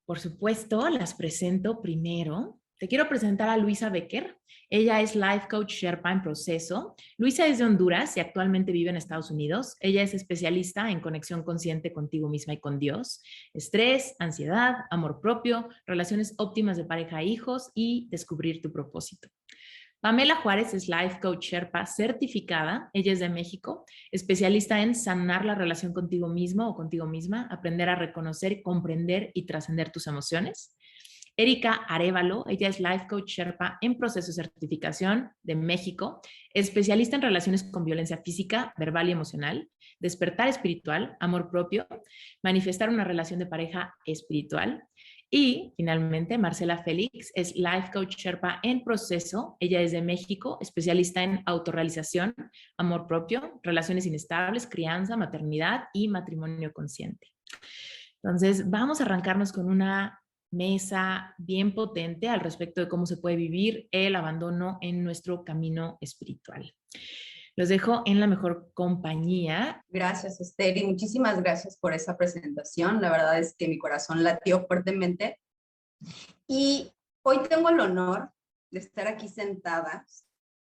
Por supuesto, las presento primero. Te quiero presentar a Luisa Becker. Ella es Life Coach Sherpa en proceso. Luisa es de Honduras y actualmente vive en Estados Unidos. Ella es especialista en conexión consciente contigo misma y con Dios, estrés, ansiedad, amor propio, relaciones óptimas de pareja e hijos y descubrir tu propósito. Pamela Juárez es Life Coach Sherpa certificada. Ella es de México, especialista en sanar la relación contigo mismo o contigo misma, aprender a reconocer, comprender y trascender tus emociones. Erika Arévalo, ella es Life Coach Sherpa en proceso de certificación de México, especialista en relaciones con violencia física, verbal y emocional, despertar espiritual, amor propio, manifestar una relación de pareja espiritual. Y finalmente, Marcela Félix es Life Coach Sherpa en proceso. Ella es de México, especialista en autorrealización, amor propio, relaciones inestables, crianza, maternidad y matrimonio consciente. Entonces, vamos a arrancarnos con una mesa bien potente al respecto de cómo se puede vivir el abandono en nuestro camino espiritual. Los dejo en la mejor compañía. Gracias, Esther, y muchísimas gracias por esa presentación. La verdad es que mi corazón latió fuertemente. Y hoy tengo el honor de estar aquí sentada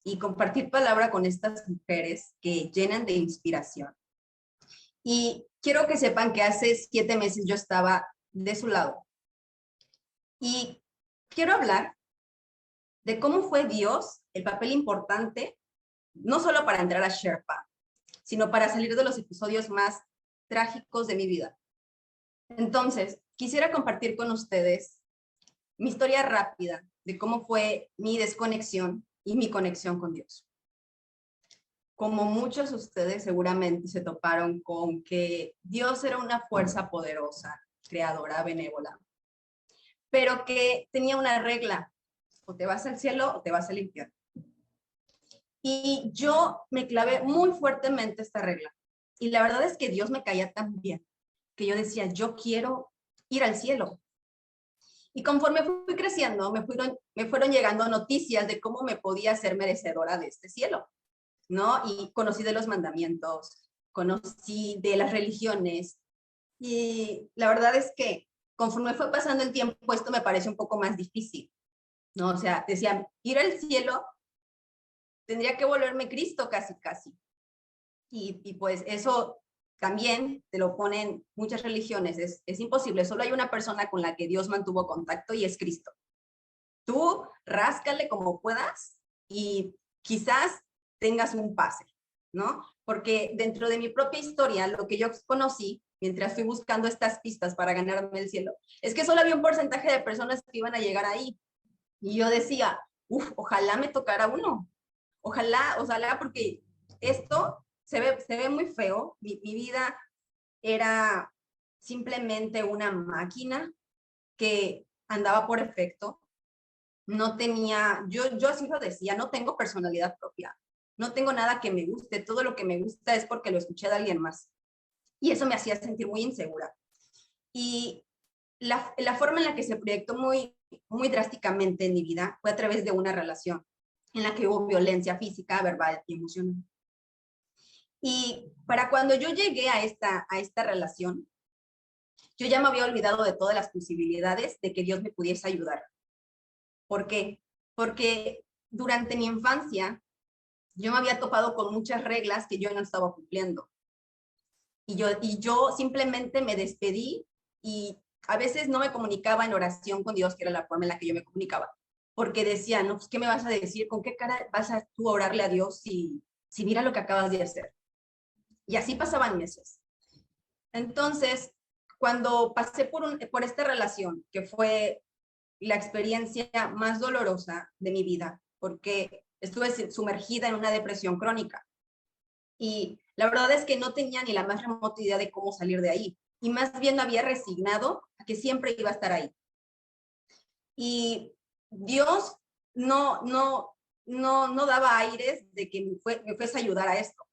y compartir palabra con estas mujeres que llenan de inspiración. Y quiero que sepan que hace 7 meses yo estaba de su lado. Y quiero hablar de cómo fue Dios el papel importante, no solo para entrar a Sherpa, sino para salir de los episodios más trágicos de mi vida. Entonces, quisiera compartir con ustedes mi historia rápida de cómo fue mi desconexión y mi conexión con Dios. Como muchos de ustedes seguramente se toparon con que Dios era una fuerza poderosa, creadora, benévola, pero que tenía una regla: o te vas al cielo o te vas al infierno. Y yo me clavé muy fuertemente esta regla. Y la verdad es que Dios me caía tan bien que yo decía, yo quiero ir al cielo. Y conforme fui creciendo, me fueron llegando noticias de cómo me podía ser merecedora de este cielo, ¿no? Y conocí de los mandamientos, conocí de las religiones. Y la verdad es que conforme fue pasando el tiempo, esto me parece un poco más difícil, ¿no? O sea, decían, ir al cielo tendría que volverme Cristo casi, casi. Y pues eso también te lo ponen muchas religiones, es imposible, solo hay una persona con la que Dios mantuvo contacto y es Cristo. Tú ráscale como puedas y quizás tengas un pase, ¿no? Porque dentro de mi propia historia, lo que yo conocí mientras fui buscando estas pistas para ganarme el cielo, es que solo había un porcentaje de personas que iban a llegar ahí. Y yo decía, ojalá me tocara uno. Ojalá, porque esto se ve muy feo. Mi vida era simplemente una máquina que andaba por efecto. No tenía, yo así lo decía, no tengo personalidad propia. No tengo nada que me guste. Todo lo que me gusta es porque lo escuché de alguien más. Y eso me hacía sentir muy insegura. Y la forma en la que se proyectó muy drásticamente en mi vida fue a través de una relación en la que hubo violencia física, verbal y emocional. Y para cuando yo llegué a esta relación, yo ya me había olvidado de todas las posibilidades de que Dios me pudiese ayudar. ¿Por qué? Porque durante mi infancia yo me había topado con muchas reglas que yo no estaba cumpliendo. Y yo simplemente me despedí y a veces no me comunicaba en oración con Dios, que era la forma en la que yo me comunicaba, porque decía, no, pues, ¿qué me vas a decir? ¿Con qué cara vas a tú orarle a Dios si mira lo que acabas de hacer? Y así pasaban meses. Entonces, cuando pasé por esta relación, que fue la experiencia más dolorosa de mi vida, porque estuve sumergida en una depresión crónica. Y la verdad es que no tenía ni la más remota idea de cómo salir de ahí. Y más bien me había resignado a que siempre iba a estar ahí. Y Dios no daba aires de que me fuese a ayudar a esto.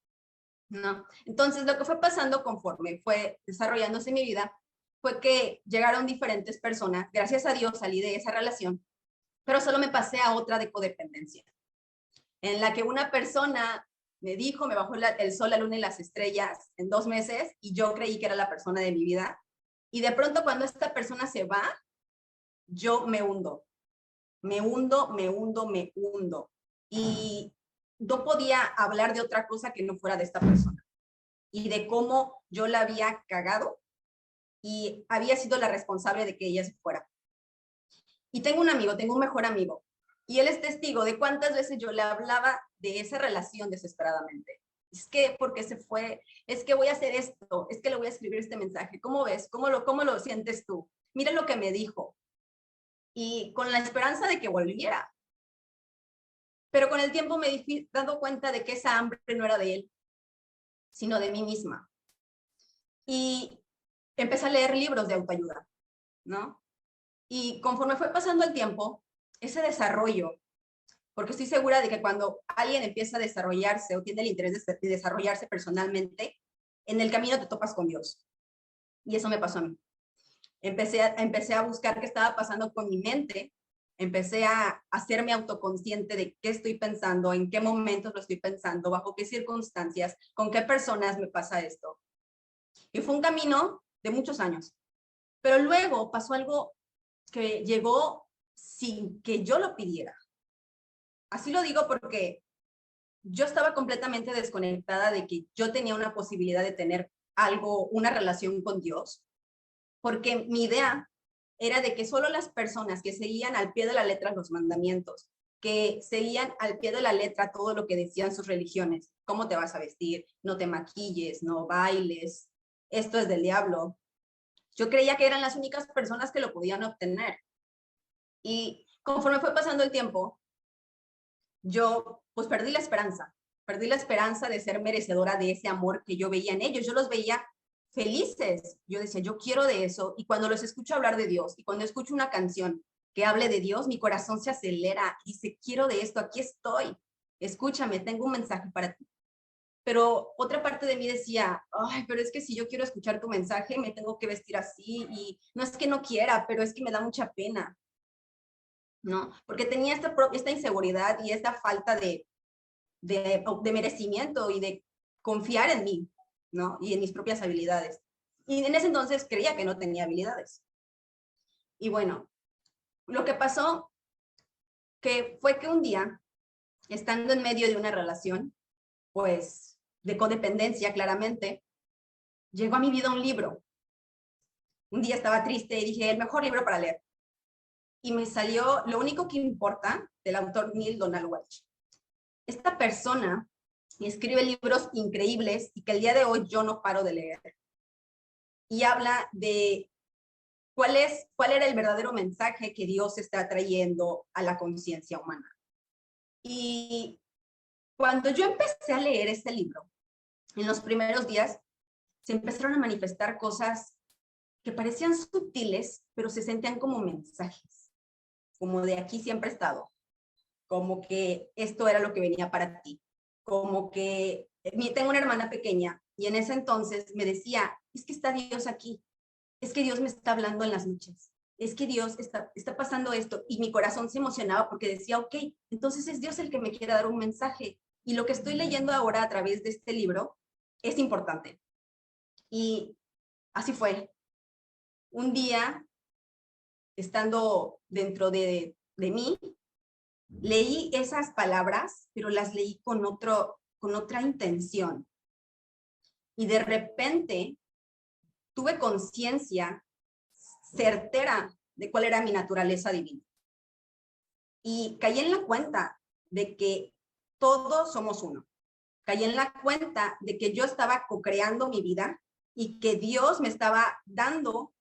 No. Entonces, lo que fue pasando conforme fue desarrollándose mi vida fue que llegaron diferentes personas. Gracias a Dios salí de esa relación, pero solo me pasé a otra de codependencia, en la que una persona me dijo, me bajó el sol, la luna y las estrellas en 2 meses y yo creí que era la persona de mi vida. Y de pronto cuando esta persona se va, yo me hundo, me hundo, me hundo, me hundo. Y no podía hablar de otra cosa que no fuera de esta persona y de cómo yo la había cagado y había sido la responsable de que ella se fuera. Y tengo un mejor amigo, y él es testigo de cuántas veces yo le hablaba de esa relación desesperadamente. Es que, porque se fue, es que voy a hacer esto, es que le voy a escribir este mensaje. ¿Cómo ves? ¿Cómo lo sientes tú? Mira lo que me dijo. Y con la esperanza de que volviera. Pero con el tiempo me fui dando cuenta de que esa hambre no era de él, sino de mí misma. Y empecé a leer libros de autoayuda, ¿no? Y conforme fue pasando el tiempo, ese desarrollo, porque estoy segura de que cuando alguien empieza a desarrollarse o tiene el interés de desarrollarse personalmente, en el camino te topas con Dios. Y eso me pasó a mí. Empecé a buscar qué estaba pasando con mi mente, empecé a hacerme autoconsciente de qué estoy pensando, en qué momentos lo estoy pensando, bajo qué circunstancias, con qué personas me pasa esto. Y fue un camino de muchos años. Pero luego pasó algo que llegó sin que yo lo pidiera. Así lo digo porque yo estaba completamente desconectada de que yo tenía una posibilidad de tener algo, una relación con Dios, porque mi idea era de que solo las personas que seguían al pie de la letra los mandamientos, que seguían al pie de la letra todo lo que decían sus religiones, cómo te vas a vestir, no te maquilles, no bailes, esto es del diablo. Yo creía que eran las únicas personas que lo podían obtener. Y conforme fue pasando el tiempo, yo pues perdí la esperanza de ser merecedora de ese amor que yo veía en ellos. Yo los veía felices. Yo decía, yo quiero de eso. Y cuando los escucho hablar de Dios y cuando escucho una canción que hable de Dios, mi corazón se acelera y dice, quiero de esto, aquí estoy. Escúchame, tengo un mensaje para ti. Pero otra parte de mí decía, ay, pero es que si yo quiero escuchar tu mensaje, me tengo que vestir así. Y no es que no quiera, pero es que me da mucha pena, ¿no? Porque tenía esta inseguridad y esta falta de merecimiento y de confiar en mí, ¿no? Y en mis propias habilidades. Y en ese entonces creía que no tenía habilidades. Y bueno, lo que pasó fue que un día, estando en medio de una relación, pues de codependencia claramente, llegó a mi vida un libro. Un día estaba triste y dije, el mejor libro para leer. Y me salió Lo único que importa, del autor Neale Donald Walsch. Esta persona escribe libros increíbles y que el día de hoy yo no paro de leer. Y habla de cuál era el verdadero mensaje que Dios está trayendo a la conciencia humana. Y cuando yo empecé a leer este libro, en los primeros días, se empezaron a manifestar cosas que parecían sutiles, pero se sentían como mensajes, como de aquí siempre he estado, como que esto era lo que venía para ti, como que tengo una hermana pequeña y en ese entonces me decía, es que está Dios aquí, es que Dios me está hablando en las noches, es que Dios está pasando esto y mi corazón se emocionaba porque decía, ok, entonces es Dios el que me quiere dar un mensaje y lo que estoy leyendo ahora a través de este libro es importante. Y así fue. Un día, estando dentro de mí, leí esas palabras, pero las leí con otra intención. Y de repente tuve conciencia certera de cuál era mi naturaleza divina. Y caí en la cuenta de que todos somos uno. Caí en la cuenta de que yo estaba co-creando mi vida y que Dios me estaba dando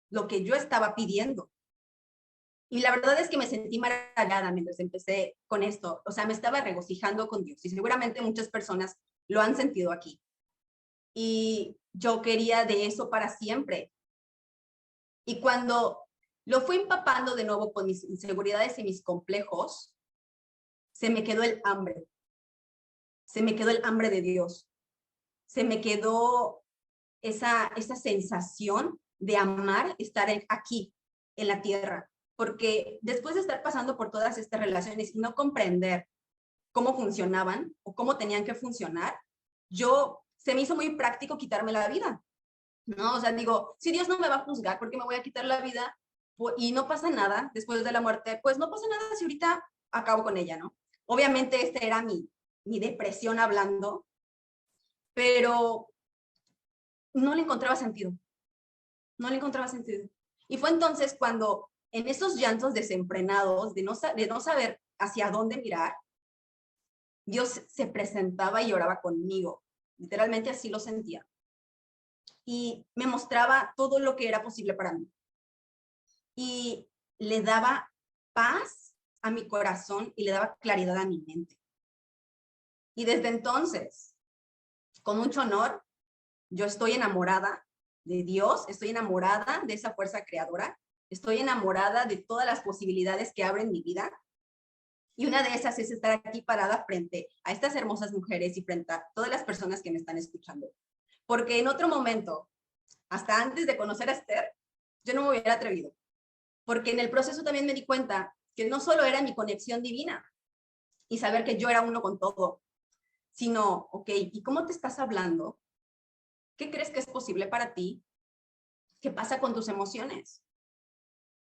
lo que yo estaba pidiendo. Y la verdad es que me sentí maravillada mientras empecé con esto. O sea, me estaba regocijando con Dios. Y seguramente muchas personas lo han sentido aquí. Y yo quería de eso para siempre. Y cuando lo fui empapando de nuevo con mis inseguridades y mis complejos, se me quedó el hambre. Se me quedó el hambre de Dios. Se me quedó esa sensación de amar estar aquí, en la tierra. Porque después de estar pasando por todas estas relaciones y no comprender cómo funcionaban o cómo tenían que funcionar, se me hizo muy práctico quitarme la vida, ¿no? O sea, digo, si Dios no me va a juzgar, ¿por qué me voy a quitar la vida y no pasa nada después de la muerte, pues no pasa nada si ahorita acabo con ella, ¿no? Obviamente esta era mi depresión hablando, pero no le encontraba sentido, no le encontraba sentido. Y fue entonces cuando en esos llantos desenfrenados de no saber hacia dónde mirar, Dios se presentaba y lloraba conmigo. Literalmente así lo sentía. Y me mostraba todo lo que era posible para mí. Y le daba paz a mi corazón y le daba claridad a mi mente. Y desde entonces, con mucho honor, yo estoy enamorada de Dios, estoy enamorada de esa fuerza creadora, estoy enamorada de todas las posibilidades que abren mi vida. Y una de esas es estar aquí parada frente a estas hermosas mujeres y frente a todas las personas que me están escuchando. Porque en otro momento, hasta antes de conocer a Esther, yo no me hubiera atrevido. Porque en el proceso también me di cuenta que no solo era mi conexión divina y saber que yo era uno con todo, sino, ok, ¿y cómo te estás hablando? ¿Qué crees que es posible para ti? ¿Qué pasa con tus emociones?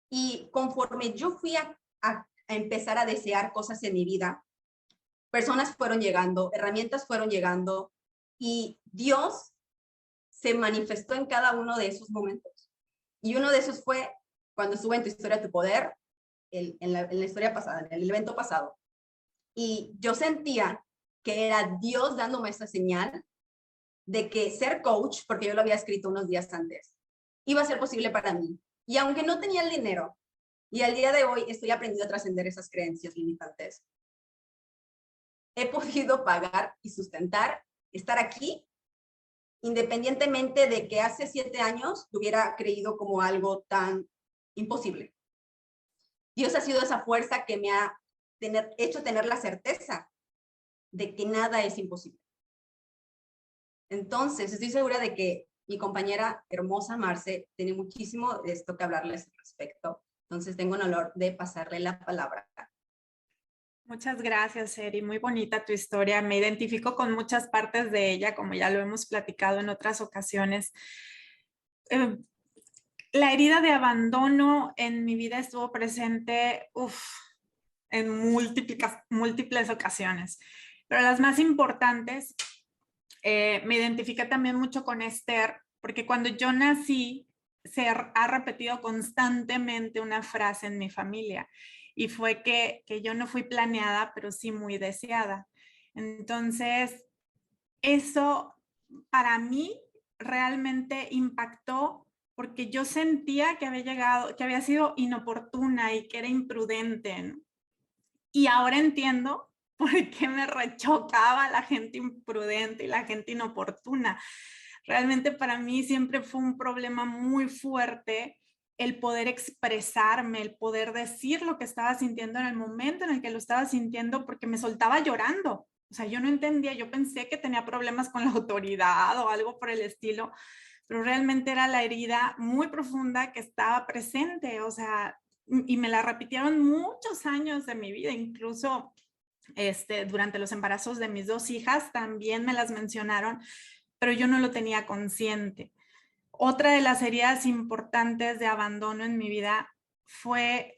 Y conforme yo fui a empezar a desear cosas en mi vida, personas fueron llegando, herramientas fueron llegando y Dios se manifestó en cada uno de esos momentos. Y uno de esos fue cuando estuve en Tu Historia, Tu Poder, en la historia pasada, en el evento pasado. Y yo sentía que era Dios dándome esa señal de que ser coach, porque yo lo había escrito unos días antes, iba a ser posible para mí. Y aunque no tenía el dinero, y al día de hoy estoy aprendiendo a trascender esas creencias limitantes, he podido pagar y sustentar, estar aquí, independientemente de que hace 7 años hubiera creído como algo tan imposible. Dios ha sido esa fuerza que me ha hecho tener la certeza de que nada es imposible. Entonces, estoy segura de que mi compañera hermosa Marce tiene muchísimo de esto que hablarles al respecto. Entonces, tengo el honor de pasarle la palabra. Muchas gracias, Eri. Muy bonita tu historia. Me identifico con muchas partes de ella, como ya lo hemos platicado en otras ocasiones. La herida de abandono en mi vida estuvo presente en múltiples ocasiones, pero las más importantes, me identifiqué también mucho con Esther, porque cuando yo nací se ha repetido constantemente una frase en mi familia y fue que yo no fui planeada, pero sí muy deseada. Entonces, eso para mí realmente impactó porque yo sentía que había sido inoportuna y que era imprudente, ¿no? Y ahora entiendo por qué me rechocaba la gente imprudente y la gente inoportuna. Realmente para mí siempre fue un problema muy fuerte el poder expresarme, el poder decir lo que estaba sintiendo en el momento en el que lo estaba sintiendo, porque me soltaba llorando. O sea, yo no entendía, yo pensé que tenía problemas con la autoridad o algo por el estilo, pero realmente era la herida muy profunda que estaba presente. O sea, y me la repitieron muchos años de mi vida, incluso durante los embarazos de mis 2 hijas también me las mencionaron, pero yo no lo tenía consciente. Otra de las heridas importantes de abandono en mi vida fue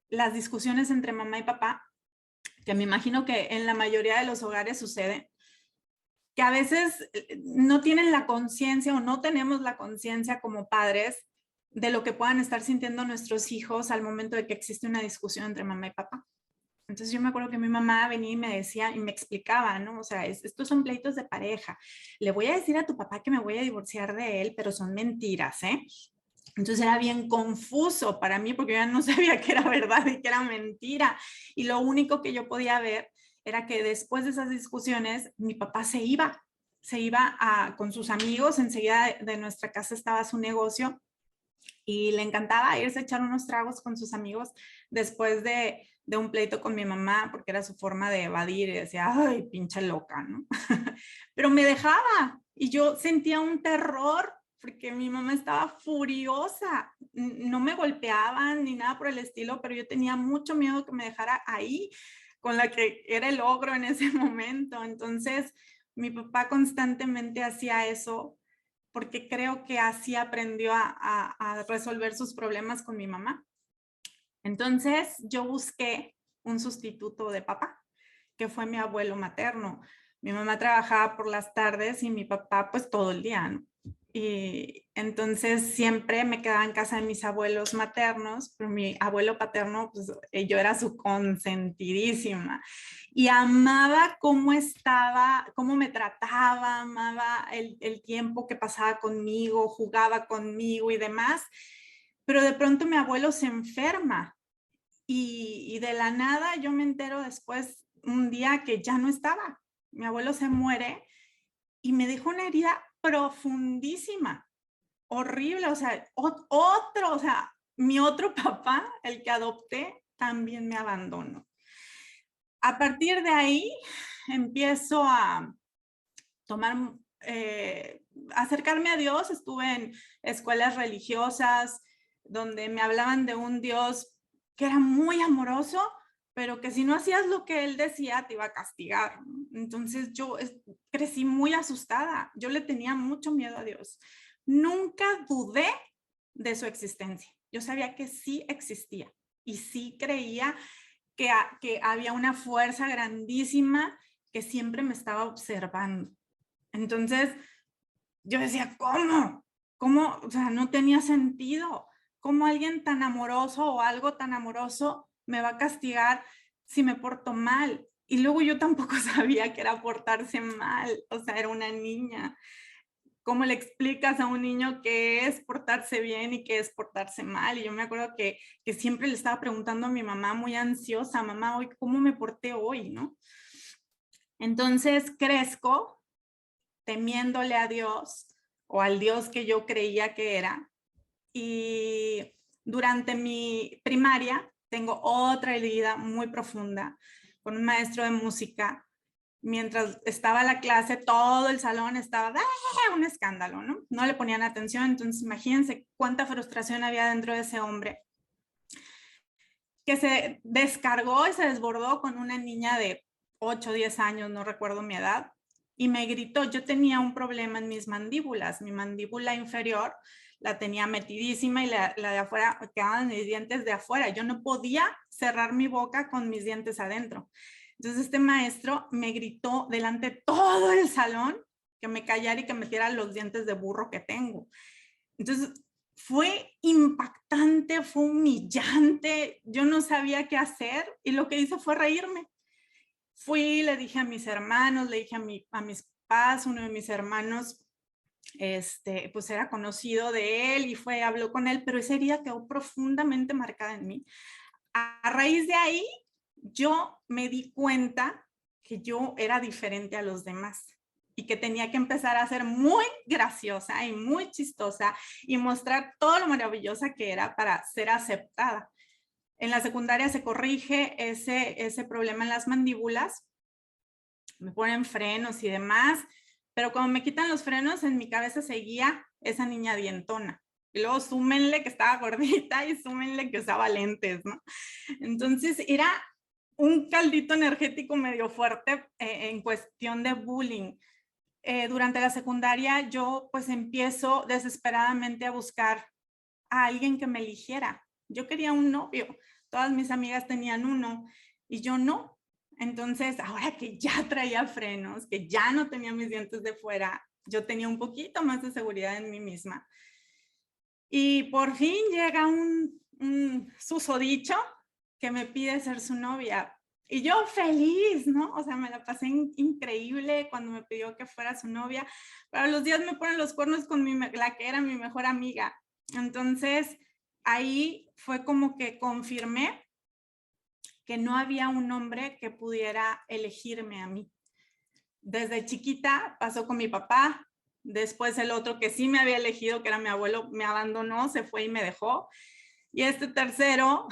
las discusiones entre mamá y papá, que me imagino que en la mayoría de los hogares sucede, que a veces no tienen la conciencia o no tenemos la conciencia como padres de lo que puedan estar sintiendo nuestros hijos al momento de que existe una discusión entre mamá y papá. Entonces yo me acuerdo que mi mamá venía y me decía y me explicaba, ¿no? O sea, estos son pleitos de pareja. Le voy a decir a tu papá que me voy a divorciar de él, pero son mentiras, ¿eh? Entonces era bien confuso para mí porque yo ya no sabía que era verdad y que era mentira. Y lo único que yo podía ver era que después de esas discusiones mi papá se iba con sus amigos, enseguida de nuestra casa estaba su negocio y le encantaba irse a echar unos tragos con sus amigos después de un pleito con mi mamá, porque era su forma de evadir y decía, ay, pinche loca, ¿no? Pero me dejaba y yo sentía un terror porque mi mamá estaba furiosa, no me golpeaban ni nada por el estilo, pero yo tenía mucho miedo que me dejara ahí con la que era el ogro en ese momento. Entonces, mi papá constantemente hacía eso porque creo que así aprendió a resolver sus problemas con mi mamá. Entonces yo busqué un sustituto de papá, que fue mi abuelo materno. Mi mamá trabajaba por las tardes y mi papá pues todo el día, ¿no? Y entonces siempre me quedaba en casa de mis abuelos maternos, pero mi abuelo paterno, pues yo era su consentidísima y amaba cómo estaba, cómo me trataba, amaba el tiempo que pasaba conmigo, jugaba conmigo y demás. Pero de pronto mi abuelo se enferma y de la nada yo me entero después un día que ya no estaba. Mi abuelo se muere y me dejó una herida profundísima, horrible, o sea, o sea, mi otro papá, el que adopté, también me abandonó. A partir de ahí empiezo a tomar, acercarme a Dios. Estuve en escuelas religiosas donde me hablaban de un Dios que era muy amoroso, pero que si no hacías lo que él decía te iba a castigar. Entonces yo crecí muy asustada. Yo le tenía mucho miedo a Dios. Nunca dudé de su existencia. Yo sabía que sí existía y sí creía que había una fuerza grandísima que siempre me estaba observando. Entonces yo decía, ¿cómo? ¿Cómo? O sea, no tenía sentido. ¿Cómo alguien tan amoroso o algo tan amoroso me va a castigar si me porto mal? Y luego yo tampoco sabía que era portarse mal, o sea, era una niña. ¿Cómo le explicas a un niño qué es portarse bien y qué es portarse mal? Y yo me acuerdo que siempre le estaba preguntando a mi mamá muy ansiosa, mamá, hoy, ¿cómo me porté hoy? ¿No? Entonces crezco temiéndole a Dios o al Dios que yo creía que era. Y durante mi primaria tengo otra herida muy profunda con un maestro de música. Mientras estaba la clase, todo el salón estaba un escándalo, ¿no? No le ponían atención. Entonces imagínense cuánta frustración había dentro de ese hombre, que se descargó y se desbordó con una niña de 8 o 10 años, no recuerdo mi edad, y me gritó. Yo tenía un problema en mis mandíbulas. Mi mandíbula inferior la tenía metidísima y la de afuera, quedaban mis dientes de afuera. Yo no podía cerrar mi boca con mis dientes adentro. Entonces este maestro me gritó delante de todo el salón que me callara y que metiera los dientes de burro que tengo. Entonces fue impactante, fue humillante, yo no sabía qué hacer y lo que hice fue reírme. Fui, le dije a mis hermanos, le dije a mis papás, uno de mis hermanos, pues era conocido de él y habló con él, pero esa herida quedó profundamente marcada en mí. A raíz de ahí, yo me di cuenta que yo era diferente a los demás y que tenía que empezar a ser muy graciosa y muy chistosa y mostrar todo lo maravillosa que era para ser aceptada. En la secundaria se corrige ese problema en las mandíbulas, me ponen frenos y demás, pero cuando me quitan los frenos, en mi cabeza seguía esa niña dientona. Y luego súmenle que estaba gordita y súmenle que usaba lentes, ¿no? Entonces era un caldito energético medio fuerte en cuestión de bullying. Durante la secundaria yo pues empiezo desesperadamente a buscar a alguien que me eligiera. Yo quería un novio, todas mis amigas tenían uno y yo no. Entonces, ahora que ya traía frenos, que ya no tenía mis dientes de fuera, yo tenía un poquito más de seguridad en mí misma. Y por fin llega un susodicho que me pide ser su novia. Y yo feliz, ¿no? O sea, me la pasé increíble cuando me pidió que fuera su novia. Pero a los días me ponen los cuernos con la que era mi mejor amiga. Entonces, ahí fue como que confirmé que no había un hombre que pudiera elegirme a mí. Desde chiquita pasó con mi papá, después el otro que sí me había elegido, que era mi abuelo, me abandonó, se fue y me dejó. Y este tercero,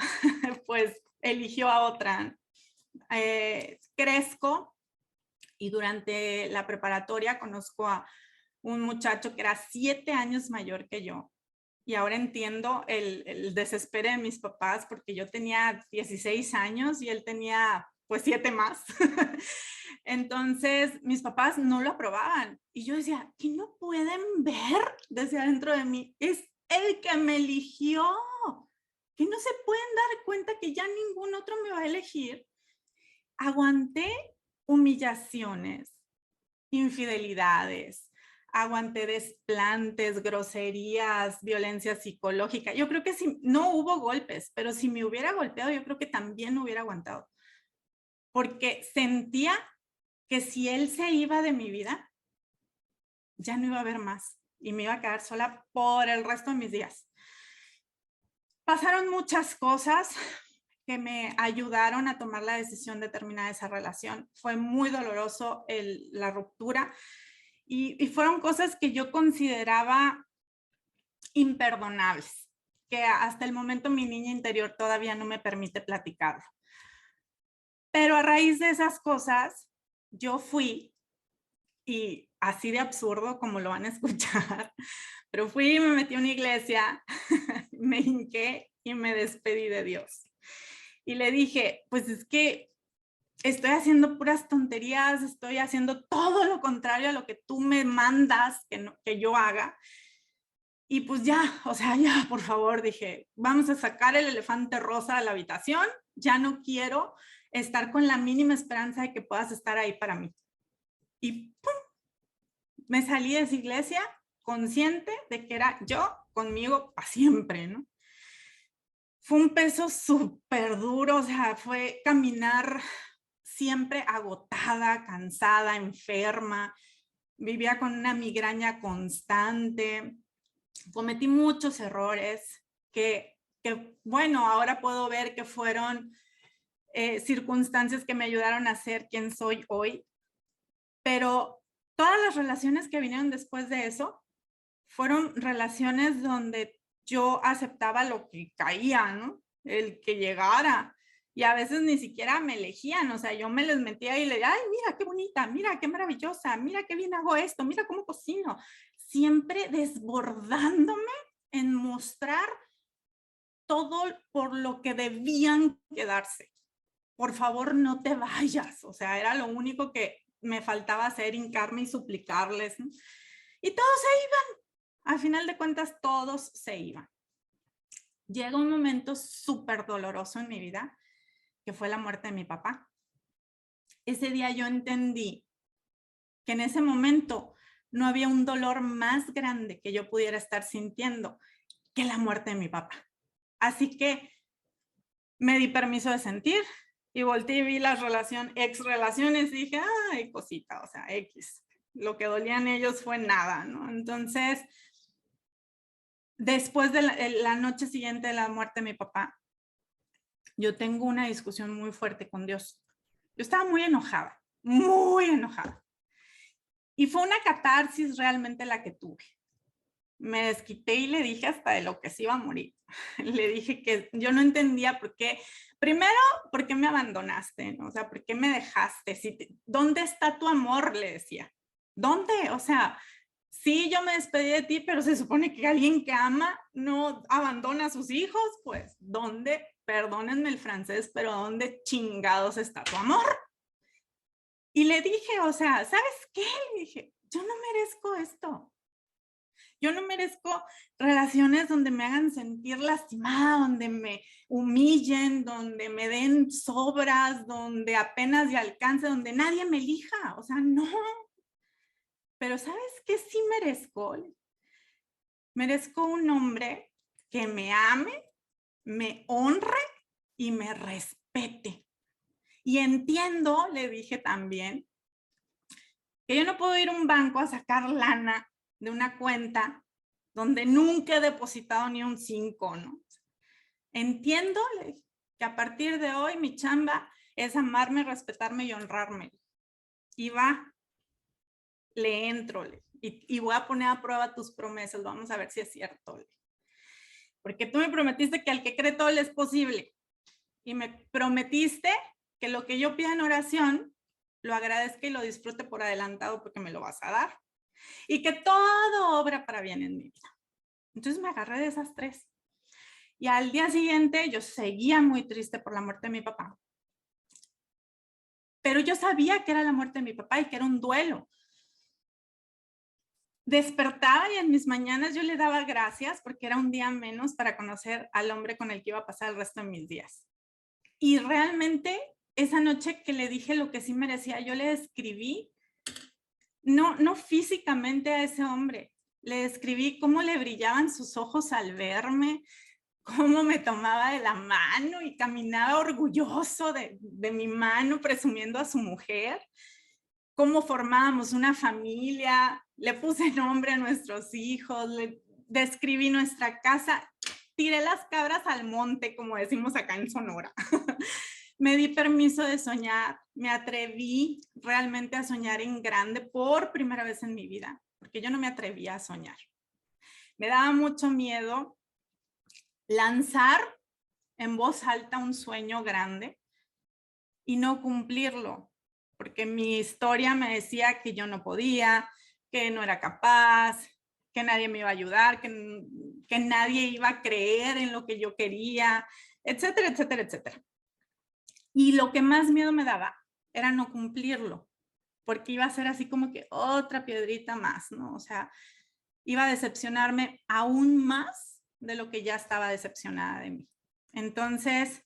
pues, eligió a otra. Crezco y durante la preparatoria conozco a un muchacho que era 7 años mayor que yo. Y ahora entiendo el desespero de mis papás porque yo tenía 16 años y él tenía pues 7 más. Entonces, mis papás no lo aprobaban. Y yo decía, ¿qué no pueden ver desde adentro de mí? Es el que me eligió. Que no se pueden dar cuenta que ya ningún otro me va a elegir. Aguanté humillaciones, infidelidades, aguanté desplantes, groserías, violencia psicológica. Yo creo que si no hubo golpes, pero si me hubiera golpeado, yo creo que también hubiera aguantado. Porque sentía que si él se iba de mi vida, ya no iba a haber más y me iba a quedar sola por el resto de mis días. Pasaron muchas cosas que me ayudaron a tomar la decisión de terminar esa relación. Fue muy doloroso la ruptura y fueron cosas que yo consideraba imperdonables, que hasta el momento mi niña interior todavía no me permite platicarlo. Pero a raíz de esas cosas, yo fui, y así de absurdo como lo van a escuchar, pero fui y me metí a una iglesia, me hinqué y me despedí de Dios. Y le dije, pues es que estoy haciendo puras tonterías, estoy haciendo todo lo contrario a lo que tú me mandas que yo haga. Y pues ya, o sea, ya, por favor, dije, vamos a sacar el elefante rosa a la habitación, ya no quiero estar con la mínima esperanza de que puedas estar ahí para mí. Y ¡pum! Me salí de esa iglesia consciente de que era yo conmigo para siempre, ¿no? Fue un peso súper duro, o sea, fue caminar siempre agotada, cansada, enferma, vivía con una migraña constante, cometí muchos errores que bueno, ahora puedo ver que fueron circunstancias que me ayudaron a ser quien soy hoy, pero todas las relaciones que vinieron después de eso fueron relaciones donde yo aceptaba lo que caía, ¿no? El que llegara. Y a veces ni siquiera me elegían, o sea, yo me les metía y le decía, ay, mira qué bonita, mira qué maravillosa, mira qué bien hago esto, mira cómo cocino. Siempre desbordándome en mostrar todo por lo que debían quedarse. Por favor, no te vayas. O sea, era lo único que me faltaba hacer, hincarme y suplicarles, ¿no? Y todos se iban. Al final de cuentas, todos se iban. Llega un momento súper doloroso en mi vida, que fue la muerte de mi papá. Ese día yo entendí que en ese momento no había un dolor más grande que yo pudiera estar sintiendo que la muerte de mi papá. Así que me di permiso de sentir y volteé y vi las ex relaciones y dije, ay, cosita, o sea, X. Lo que dolían ellos fue nada, ¿no? Entonces, después de la noche siguiente de la muerte de mi papá, yo tengo una discusión muy fuerte con Dios. Yo estaba muy enojada, muy enojada. Y fue una catarsis realmente la que tuve. Me desquité y le dije hasta de lo que se iba a morir. Le dije que yo no entendía por qué. Primero, ¿por qué me abandonaste? ¿No? O sea, ¿por qué me dejaste? ¿Dónde está tu amor? Le decía. ¿Dónde? O sea, sí, yo me despedí de ti, pero se supone que alguien que ama no abandona a sus hijos. Pues, ¿dónde? Perdónenme el francés, pero ¿dónde chingados está tu amor? Y le dije, o sea, ¿sabes qué? Le dije, yo no merezco esto. Yo no merezco relaciones donde me hagan sentir lastimada, donde me humillen, donde me den sobras, donde apenas de alcance, donde nadie me elija. O sea, no. Pero ¿sabes qué sí merezco? Merezco un hombre que me ame, me honre y me respete. Y entiendo, le dije también, que yo no puedo ir a un banco a sacar lana de una cuenta donde nunca he depositado ni un 5, ¿no? Entiendo que a partir de hoy mi chamba es amarme, respetarme y honrarme. Y va, le entro, y voy a poner a prueba tus promesas, vamos a ver si es cierto. Porque tú me prometiste que al que cree todo le es posible. Y me prometiste que lo que yo pida en oración, lo agradezca y lo disfrute por adelantado porque me lo vas a dar. Y que todo obra para bien en mi vida. Entonces me agarré de esas 3. Y al día siguiente yo seguía muy triste por la muerte de mi papá. pero yo sabía que era la muerte de mi papá y que era un duelo. Despertaba y en mis mañanas yo le daba gracias porque era un día menos para conocer al hombre con el que iba a pasar el resto de mis días. Y realmente esa noche que le dije lo que sí merecía, yo le escribí, no físicamente a ese hombre, le escribí cómo le brillaban sus ojos al verme, cómo me tomaba de la mano y caminaba orgulloso de mi mano, presumiendo a su mujer, cómo formábamos una familia, le puse nombre a nuestros hijos, le describí nuestra casa, tiré las cabras al monte, como decimos acá en Sonora. Me di permiso de soñar, me atreví realmente a soñar en grande por primera vez en mi vida, porque yo no me atrevía a soñar. Me daba mucho miedo lanzar en voz alta un sueño grande y no cumplirlo, porque mi historia me decía que yo no podía, que no era capaz, que nadie me iba a ayudar, que nadie iba a creer en lo que yo quería, etcétera, etcétera, etcétera. Y lo que más miedo me daba era no cumplirlo, porque iba a ser así como que otra piedrita más, ¿no? O sea, iba a decepcionarme aún más de lo que ya estaba decepcionada de mí. Entonces,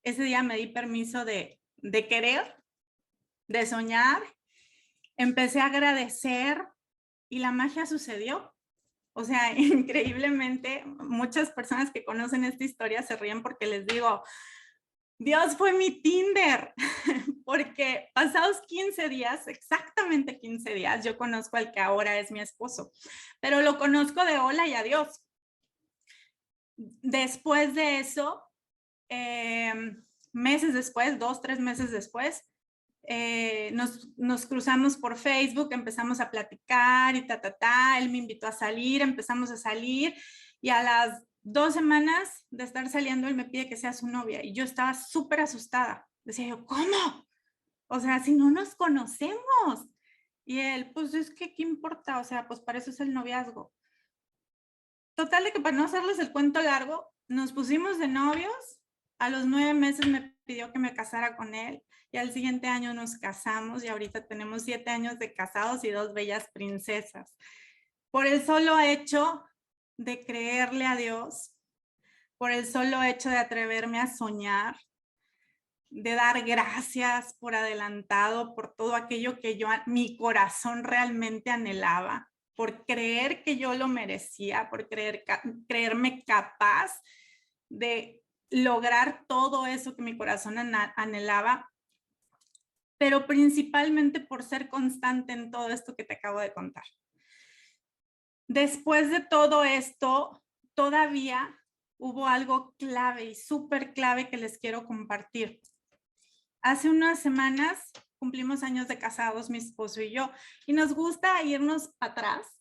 ese día me di permiso de querer, de soñar, empecé a agradecer y la magia sucedió. O sea, increíblemente, muchas personas que conocen esta historia se ríen porque les digo, Dios fue mi Tinder, porque pasados 15 días, exactamente 15 días, yo conozco al que ahora es mi esposo, pero lo conozco de hola y adiós. Después de eso, meses después, 2, 3 meses después, nos cruzamos por Facebook, empezamos a platicar y él me invitó a salir, empezamos a salir y a las 2 semanas de estar saliendo, él me pide que sea su novia y yo estaba súper asustada. Decía yo, ¿cómo? O sea, si no nos conocemos. Y él, pues es que, ¿qué importa? O sea, pues para eso es el noviazgo. Total de que para no hacerles el cuento largo, nos pusimos de novios, a los 9 meses me pidió que me casara con él y al siguiente año nos casamos y ahorita tenemos 7 años de casados y 2 bellas princesas. Por el solo hecho de creerle a Dios, por el solo hecho de atreverme a soñar, de dar gracias por adelantado, por todo aquello que mi corazón realmente anhelaba, por creer que yo lo merecía, por creerme capaz de lograr todo eso que mi corazón anhelaba, pero principalmente por ser constante en todo esto que te acabo de contar. Después de todo esto, todavía hubo algo clave y súper clave que les quiero compartir. Hace unas semanas cumplimos años de casados, mi esposo y yo, y nos gusta irnos atrás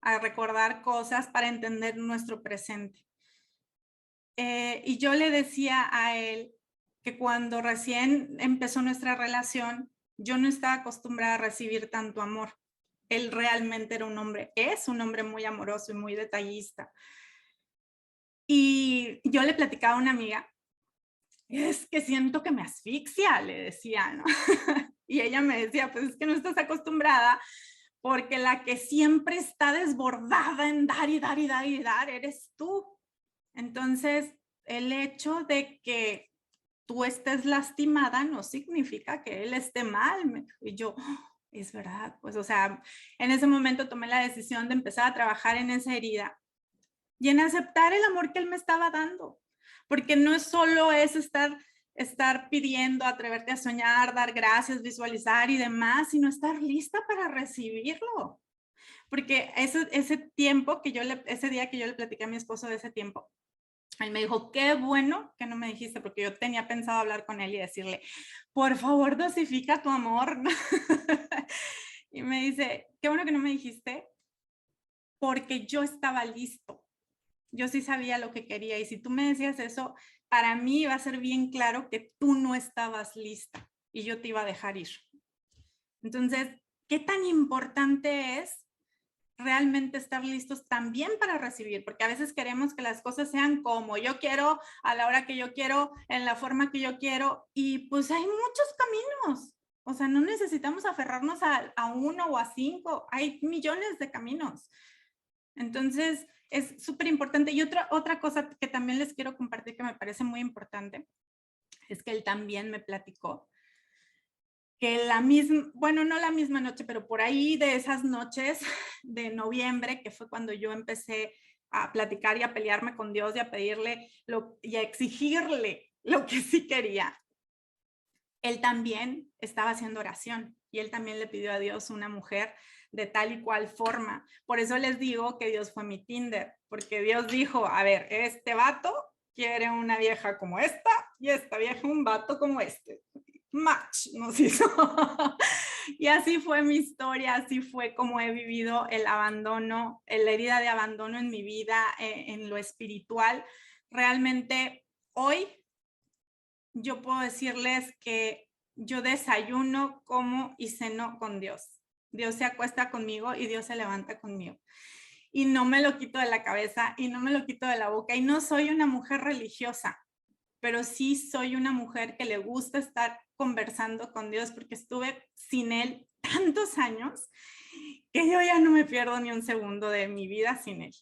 a recordar cosas para entender nuestro presente. Y yo le decía a él que cuando recién empezó nuestra relación, yo no estaba acostumbrada a recibir tanto amor. Él realmente era un hombre, es un hombre muy amoroso y muy detallista. Y yo le platicaba a una amiga, es que siento que me asfixia, le decía, ¿no? Y ella me decía, pues es que no estás acostumbrada porque la que siempre está desbordada en dar y dar y dar y dar eres tú. Entonces, el hecho de que tú estés lastimada no significa que él esté mal. Y yo, es verdad, pues, o sea, en ese momento tomé la decisión de empezar a trabajar en esa herida y en aceptar el amor que él me estaba dando. Porque no es solo eso estar pidiendo, atreverte a soñar, dar gracias, visualizar y demás, sino estar lista para recibirlo. Porque ese tiempo que ese día que yo le platiqué a mi esposo de ese tiempo, él me dijo, qué bueno que no me dijiste, porque yo tenía pensado hablar con él y decirle, por favor, dosifica tu amor. Y me dice, qué bueno que no me dijiste, porque yo estaba listo. Yo sí sabía lo que quería y si tú me decías eso, para mí iba a ser bien claro que tú no estabas lista y yo te iba a dejar ir. Entonces, ¿qué tan importante es realmente estar listos también para recibir? Porque a veces queremos que las cosas sean como yo quiero, a la hora que yo quiero, en la forma que yo quiero, y pues hay muchos caminos. O sea, no necesitamos aferrarnos a uno o a 5, hay millones de caminos. Entonces, es súper importante. Y otra cosa que también les quiero compartir que me parece muy importante, es que él también me platicó que la misma, bueno, no la misma noche, pero por ahí de esas noches de noviembre, que fue cuando yo empecé a platicar y a pelearme con Dios y a pedirle y a exigirle lo que sí quería, él también estaba haciendo oración y él también le pidió a Dios una mujer de tal y cual forma. Por eso les digo que Dios fue mi Tinder, porque Dios dijo, a ver, este vato quiere una vieja como esta y esta vieja un vato como este. Match nos hizo. Y así fue mi historia, así fue como he vivido el abandono, la herida de abandono en mi vida, en lo espiritual. Realmente hoy yo puedo decirles que yo desayuno, como y ceno con Dios. Dios se acuesta conmigo y Dios se levanta conmigo. Y no me lo quito de la cabeza y no me lo quito de la boca. Y no soy una mujer religiosa, pero sí soy una mujer que le gusta estar conversando con Dios porque estuve sin Él tantos años que yo ya no me pierdo ni un segundo de mi vida sin Él.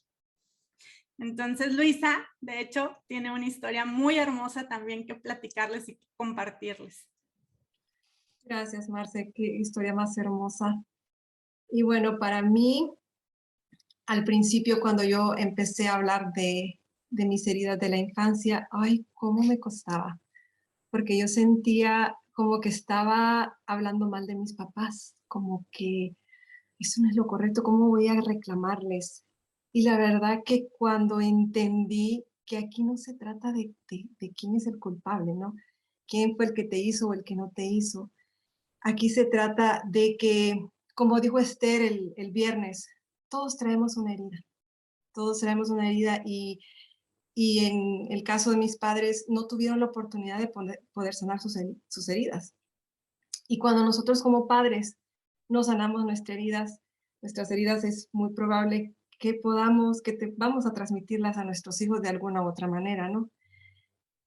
Entonces, Luisa, de hecho, tiene una historia muy hermosa también que platicarles y compartirles. Gracias, Marce, qué historia más hermosa. Y bueno, para mí, al principio, cuando yo empecé a hablar de mis heridas de la infancia, ay, cómo me costaba, porque yo sentía como que estaba hablando mal de mis papás, como que eso no es lo correcto, ¿cómo voy a reclamarles? Y la verdad que cuando entendí que aquí no se trata de quién es el culpable, ¿no? ¿Quién fue el que te hizo o el que no te hizo? Aquí se trata de que, como dijo Esther el viernes, todos traemos una herida. Todos traemos una herida y en el caso de mis padres no tuvieron la oportunidad de poder sanar sus heridas. Y cuando nosotros como padres no sanamos nuestras heridas, es muy probable que vamos a transmitirlas a nuestros hijos de alguna u otra manera, ¿no?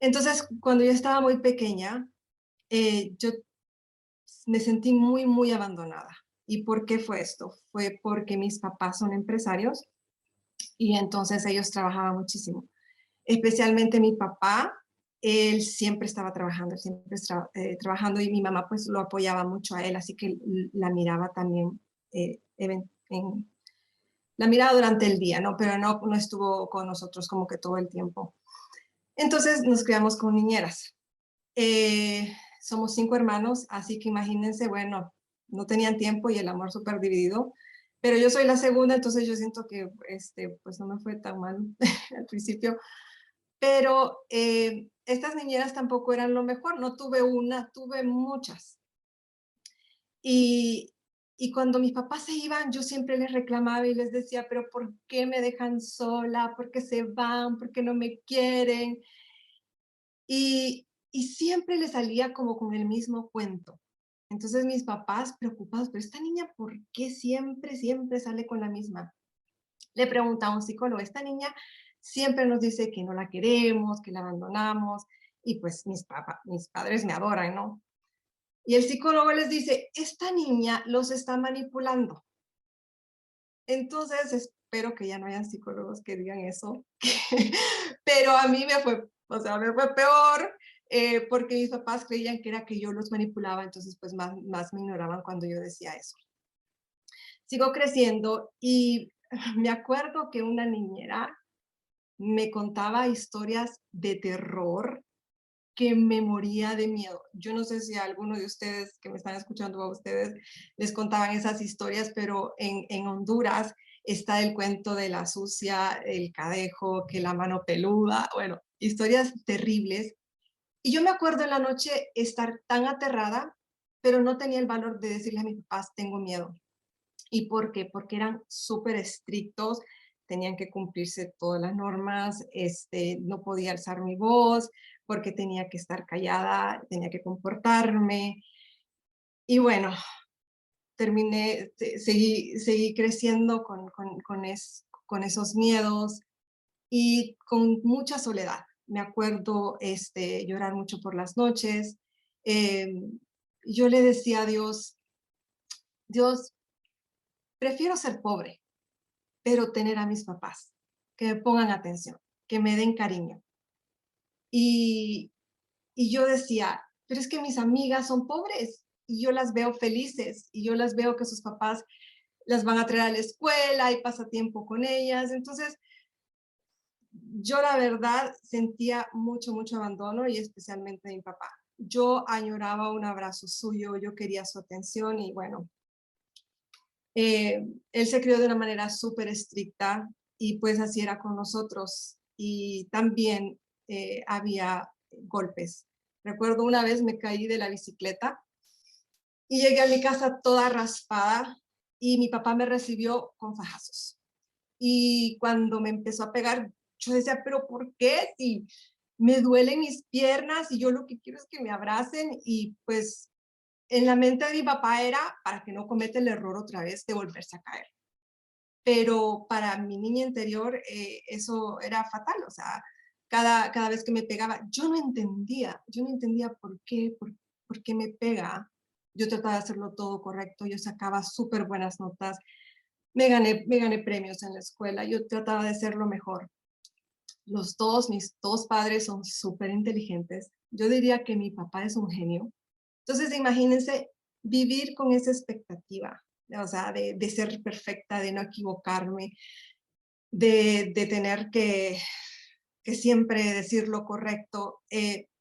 Entonces, cuando yo estaba muy pequeña, yo me sentí muy, muy abandonada. ¿Y por qué fue esto? Fue porque mis papás son empresarios y entonces ellos trabajaban muchísimo. Especialmente mi papá, él siempre estaba trabajando, trabajando y mi mamá pues lo apoyaba mucho a él, así que la miraba también, la miraba durante el día, ¿no? Pero no estuvo con nosotros como que todo el tiempo. Entonces nos criamos con niñeras. Somos 5 hermanos, así que imagínense, bueno, no tenían tiempo y el amor súper dividido, pero yo soy la segunda, entonces yo siento que pues no me fue tan mal al principio, pero estas niñeras tampoco eran lo mejor, no tuve una, tuve muchas. Y cuando mis papás se iban, yo siempre les reclamaba y les decía, pero ¿por qué me dejan sola? ¿Por qué se van? ¿Por qué no me quieren? Y siempre le salía como con el mismo cuento. Entonces mis papás preocupados, pero esta niña, ¿por qué siempre sale con la misma? Le preguntaba a un psicólogo, esta niña siempre nos dice que no la queremos, que la abandonamos, y pues mis padres me adoran, ¿no? Y el psicólogo les dice, esta niña los está manipulando. Entonces espero que ya no hayan psicólogos que digan eso, pero a mí me fue peor, porque mis papás creían que era que yo los manipulaba, entonces pues más me ignoraban cuando yo decía eso. Sigo creciendo y me acuerdo que una niñera me contaba historias de terror que me moría de miedo. Yo no sé si a alguno de ustedes que me están escuchando o a ustedes les contaban esas historias, pero en Honduras está el cuento de la sucia, el cadejo, que la mano peluda, bueno, historias terribles. Y yo me acuerdo en la noche estar tan aterrada, pero no tenía el valor de decirle a mis papás, tengo miedo. ¿Y por qué? Porque eran súper estrictos, tenían que cumplirse todas las normas, no podía alzar mi voz porque tenía que estar callada, tenía que comportarme. Y bueno, seguí creciendo con esos miedos y con mucha soledad. Me acuerdo llorar mucho por las noches, yo le decía a Dios, Dios, prefiero ser pobre, pero tener a mis papás, que me pongan atención, que me den cariño. Y, y yo decía, pero es que mis amigas son pobres y yo las veo felices y yo las veo que sus papás las van a traer a la escuela y pasa tiempo con ellas. Entonces, yo la verdad sentía mucho, mucho abandono y especialmente de mi papá. Yo añoraba un abrazo suyo, yo quería su atención y bueno, él se crió de una manera súper estricta y pues así era con nosotros. Y también había golpes. Recuerdo una vez me caí de la bicicleta y llegué a mi casa toda raspada y mi papá me recibió con fajazos. Y cuando me empezó a pegar, yo decía, pero ¿por qué? Si me duelen mis piernas y yo lo que quiero es que me abracen. Y pues en la mente de mi papá era para que no cometa el error otra vez de volverse a caer. Pero para mi niña interior eso era fatal. O sea, cada vez que me pegaba, yo no entendía por qué me pega. Yo trataba de hacerlo todo correcto, yo sacaba súper buenas notas, me gané premios en la escuela, yo trataba de ser lo mejor. Mis dos padres son súper inteligentes. Yo diría que mi papá es un genio. Entonces, imagínense vivir con esa expectativa, o sea, de ser perfecta, de no equivocarme, de tener que siempre decir lo correcto.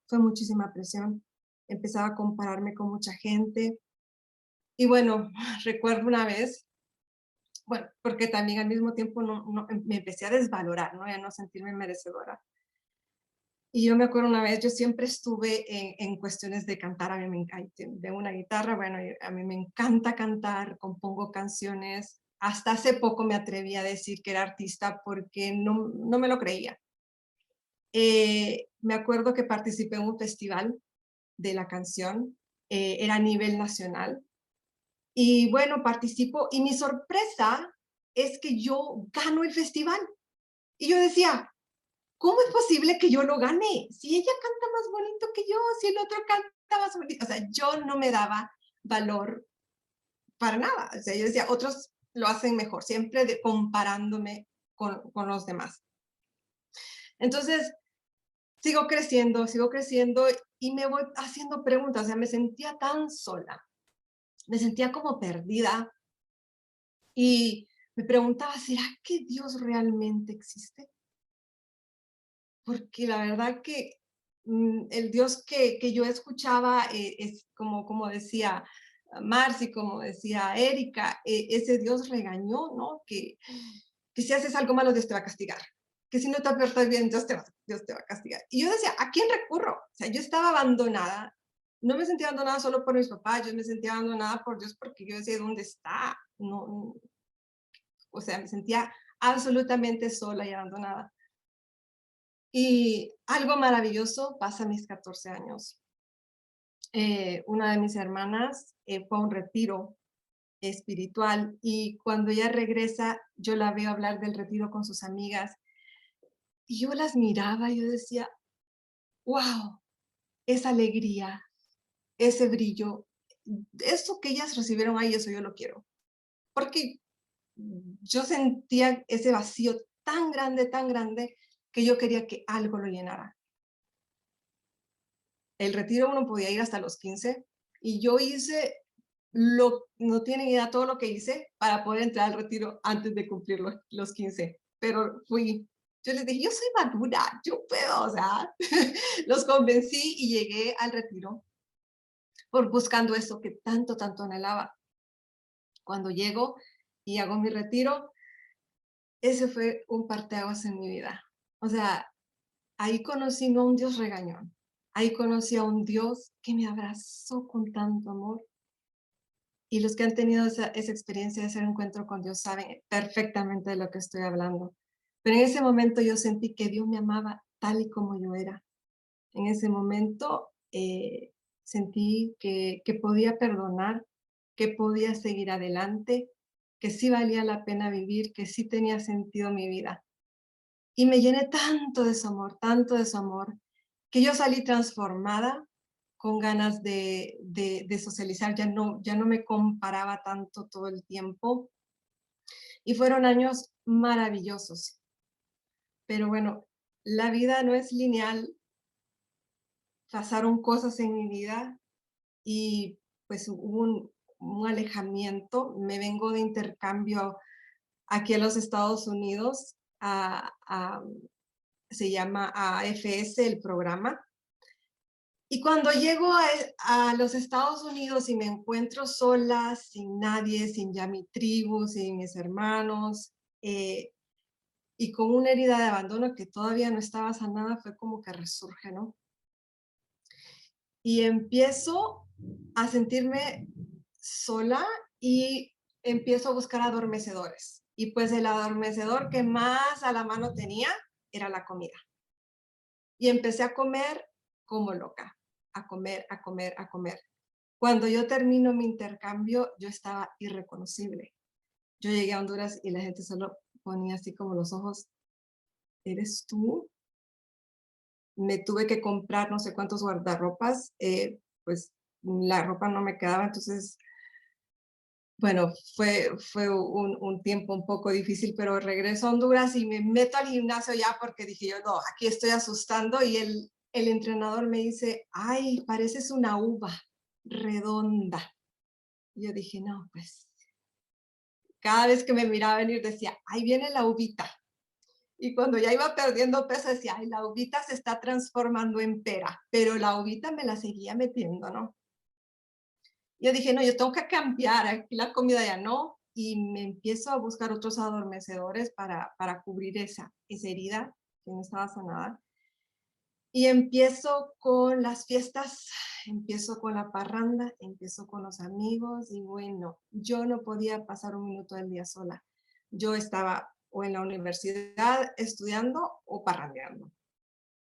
Fue muchísima presión. Empezaba a compararme con mucha gente. Y bueno, recuerdo una vez, bueno, porque también al mismo tiempo me empecé a desvalorar, ¿no? A no sentirme merecedora. Y yo me acuerdo una vez, yo siempre estuve en cuestiones de cantar, a mí me encanta, de una guitarra, bueno, a mí me encanta cantar, compongo canciones. Hasta hace poco me atreví a decir que era artista porque no me lo creía. Me acuerdo que participé en un festival de la canción, era a nivel nacional. Y bueno, participo y mi sorpresa es que yo gano el festival. Y yo decía, ¿cómo es posible que yo lo gane? Si ella canta más bonito que yo, si el otro canta más bonito. O sea, yo no me daba valor para nada. O sea, yo decía, otros lo hacen mejor, siempre comparándome con los demás. Entonces, sigo creciendo y me voy haciendo preguntas. O sea, me sentía tan sola, me sentía como perdida y me preguntaba, ¿será que Dios realmente existe? Porque la verdad que el Dios que yo escuchaba es como decía Marcy, como decía Erika, ese Dios regañó, ¿no? Que si haces algo malo Dios te va a castigar, que si no te portas bien Dios te va a castigar. Y yo decía, ¿a quién recurro? O sea, yo estaba abandonada, no me sentía abandonada solo por mis papás, yo me sentía abandonada por Dios porque yo decía, ¿dónde está? No, o sea, me sentía absolutamente sola y abandonada. Y algo maravilloso pasa a mis 14 años. Una de mis hermanas fue a un retiro espiritual y cuando ella regresa, yo la veo hablar del retiro con sus amigas y yo las miraba y yo decía, wow, esa alegría, ese brillo, eso que ellas recibieron ahí, eso yo lo quiero. Porque yo sentía ese vacío tan grande, que yo quería que algo lo llenara. El retiro uno podía ir hasta los 15 y yo hice no tienen idea todo lo que hice para poder entrar al retiro antes de cumplir los 15, pero fui. Yo les dije, yo soy madura, yo puedo, o sea, los convencí y llegué al retiro buscando eso que tanto anhelaba. Cuando llego y hago mi retiro, ese fue un parteaguas en mi vida. O sea, ahí conocí no a un Dios regañón, ahí conocí a un Dios que me abrazó con tanto amor. Y los que han tenido esa experiencia de ese encuentro con Dios saben perfectamente de lo que estoy hablando. Pero en ese momento yo sentí que Dios me amaba tal y como yo era. En ese momento sentí que podía perdonar, que podía seguir adelante, que sí valía la pena vivir, que sí tenía sentido mi vida. Y me llené tanto de su amor, que yo salí transformada, con ganas de socializar, ya no me comparaba tanto todo el tiempo. Y fueron años maravillosos. Pero bueno, la vida no es lineal. Pasaron cosas en mi vida y pues hubo un alejamiento. Me vengo de intercambio aquí a los Estados Unidos, se llama AFS el programa. Y cuando llego a los Estados Unidos y me encuentro sola, sin nadie, sin ya mi tribu, sin mis hermanos, y con una herida de abandono que todavía no estaba sanada, fue como que resurge, ¿no? Y empiezo a sentirme sola y empiezo a buscar adormecedores. Y pues el adormecedor que más a la mano tenía era la comida. Y empecé a comer como loca, a comer, a comer, a comer. Cuando yo termino mi intercambio, yo estaba irreconocible. Yo llegué a Honduras y la gente solo ponía así como los ojos, ¿eres tú? Me tuve que comprar no sé cuántos guardarropas, pues la ropa no me quedaba, entonces, bueno, fue un tiempo un poco difícil, pero regreso a Honduras y me meto al gimnasio ya porque dije yo, no, aquí estoy asustando y el entrenador me dice, ay, pareces una uva redonda. Y yo dije, no, pues, cada vez que me miraba venir decía, ahí viene la uvita. Y cuando ya iba perdiendo peso decía, ay, la uvita se está transformando en pera, pero la uvita me la seguía metiendo, ¿no? Yo dije, no, yo tengo que cambiar, aquí la comida ya no, y me empiezo a buscar otros adormecedores para cubrir esa herida que no estaba sanada. Y empiezo con las fiestas, empiezo con la parranda, empiezo con los amigos y bueno, yo no podía pasar un minuto del día sola. Yo estaba o en la universidad estudiando o parrandeando,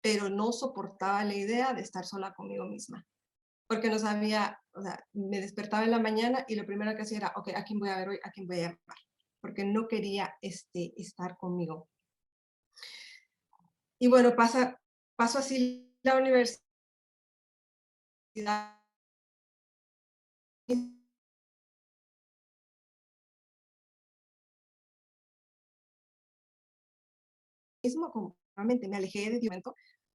pero no soportaba la idea de estar sola conmigo misma, porque no sabía, o sea, me despertaba en la mañana y lo primero que hacía era, ok, ¿a quién voy a ver hoy? ¿A quién voy a llamar? Porque no quería estar conmigo. Y bueno, paso así la universidad mismo, como realmente me alejé de Dios.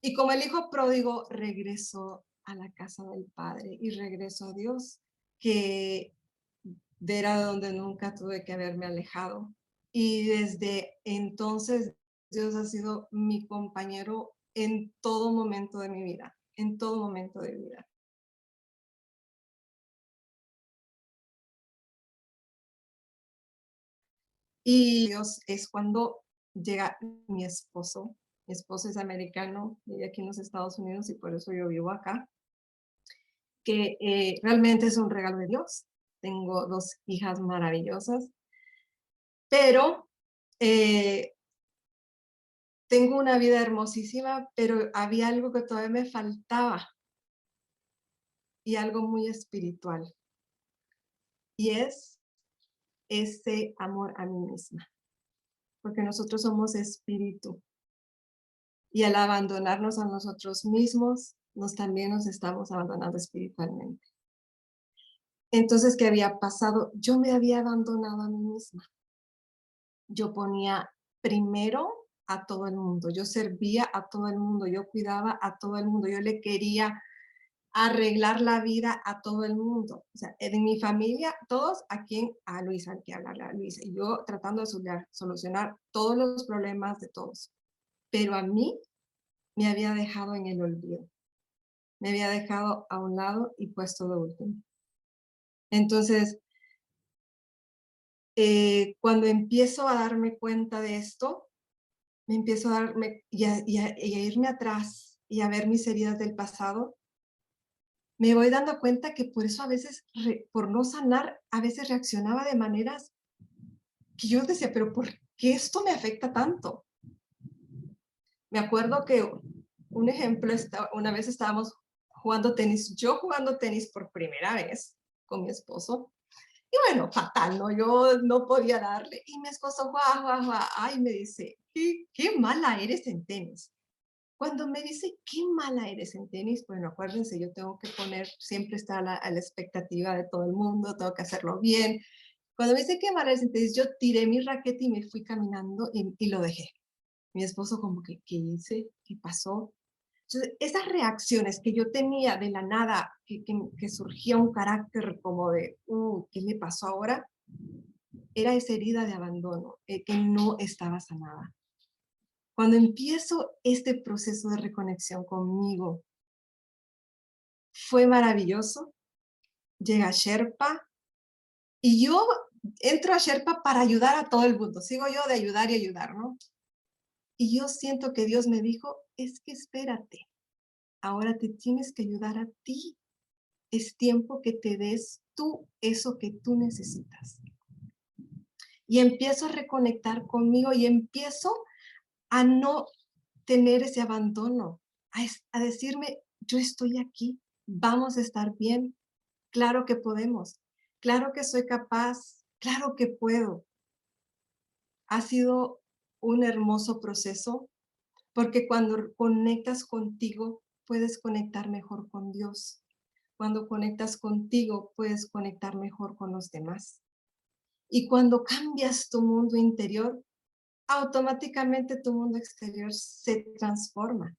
Y como el hijo pródigo, regreso a la casa del Padre y regreso a Dios, que era donde nunca tuve que haberme alejado. Y desde entonces, Dios ha sido mi compañero en todo momento de mi vida, en todo momento de mi vida. Y Dios es cuando llega mi esposo. Mi esposo es americano, vive aquí en los Estados Unidos y por eso yo vivo acá, que realmente es un regalo de Dios. Tengo 2 hijas maravillosas, pero tengo una vida hermosísima, pero había algo que todavía me faltaba y algo muy espiritual. Y es ese amor a mí misma, porque nosotros somos espíritu. Y al abandonarnos a nosotros mismos, también nos estamos abandonando espiritualmente. Entonces, ¿qué había pasado? Yo me había abandonado a mí misma. Yo ponía primero a todo el mundo, yo servía a todo el mundo, yo cuidaba a todo el mundo, yo le quería arreglar la vida a todo el mundo. O sea, en mi familia, todos a Luisa, hay que hablarle a Luisa. Y yo tratando de solucionar todos los problemas de todos. Pero a mí me había dejado en el olvido. Me había dejado a un lado y puesto de último. Entonces, cuando empiezo a darme cuenta de esto, me empiezo a darme y a irme atrás y a ver mis heridas del pasado, me voy dando cuenta que por eso a veces, por no sanar, a veces reaccionaba de maneras que yo decía, pero ¿por qué esto me afecta tanto? Me acuerdo que un ejemplo, una vez estábamos jugando tenis, yo jugando tenis por primera vez con mi esposo, y bueno, fatal, ¿no? Yo no podía darle, y mi esposo, ay, me dice, qué mala eres en tenis. Cuando me dice, qué mala eres en tenis, bueno, acuérdense, yo tengo que poner, siempre está a la expectativa de todo el mundo, tengo que hacerlo bien. Cuando me dice, qué mala eres en tenis, yo tiré mi raqueta y me fui caminando y lo dejé. Mi esposo como que, ¿qué hice? ¿Qué pasó? Entonces, esas reacciones que yo tenía de la nada, que surgía un carácter como de, ¿qué le pasó ahora? Era esa herida de abandono, que no estaba sanada. Cuando empiezo este proceso de reconexión conmigo, fue maravilloso. Llega Sherpa y yo entro a Sherpa para ayudar a todo el mundo. Sigo yo de ayudar y ayudar, ¿no? Y yo siento que Dios me dijo, es que espérate, ahora te tienes que ayudar a ti. Es tiempo que te des tú eso que tú necesitas. Y empiezo a reconectar conmigo y empiezo a no tener ese abandono, a decirme, yo estoy aquí, vamos a estar bien, claro que podemos, claro que soy capaz, claro que puedo. Ha sido un hermoso proceso porque cuando conectas contigo, puedes conectar mejor con Dios. Cuando conectas contigo, puedes conectar mejor con los demás. Y cuando cambias tu mundo interior, automáticamente tu mundo exterior se transforma.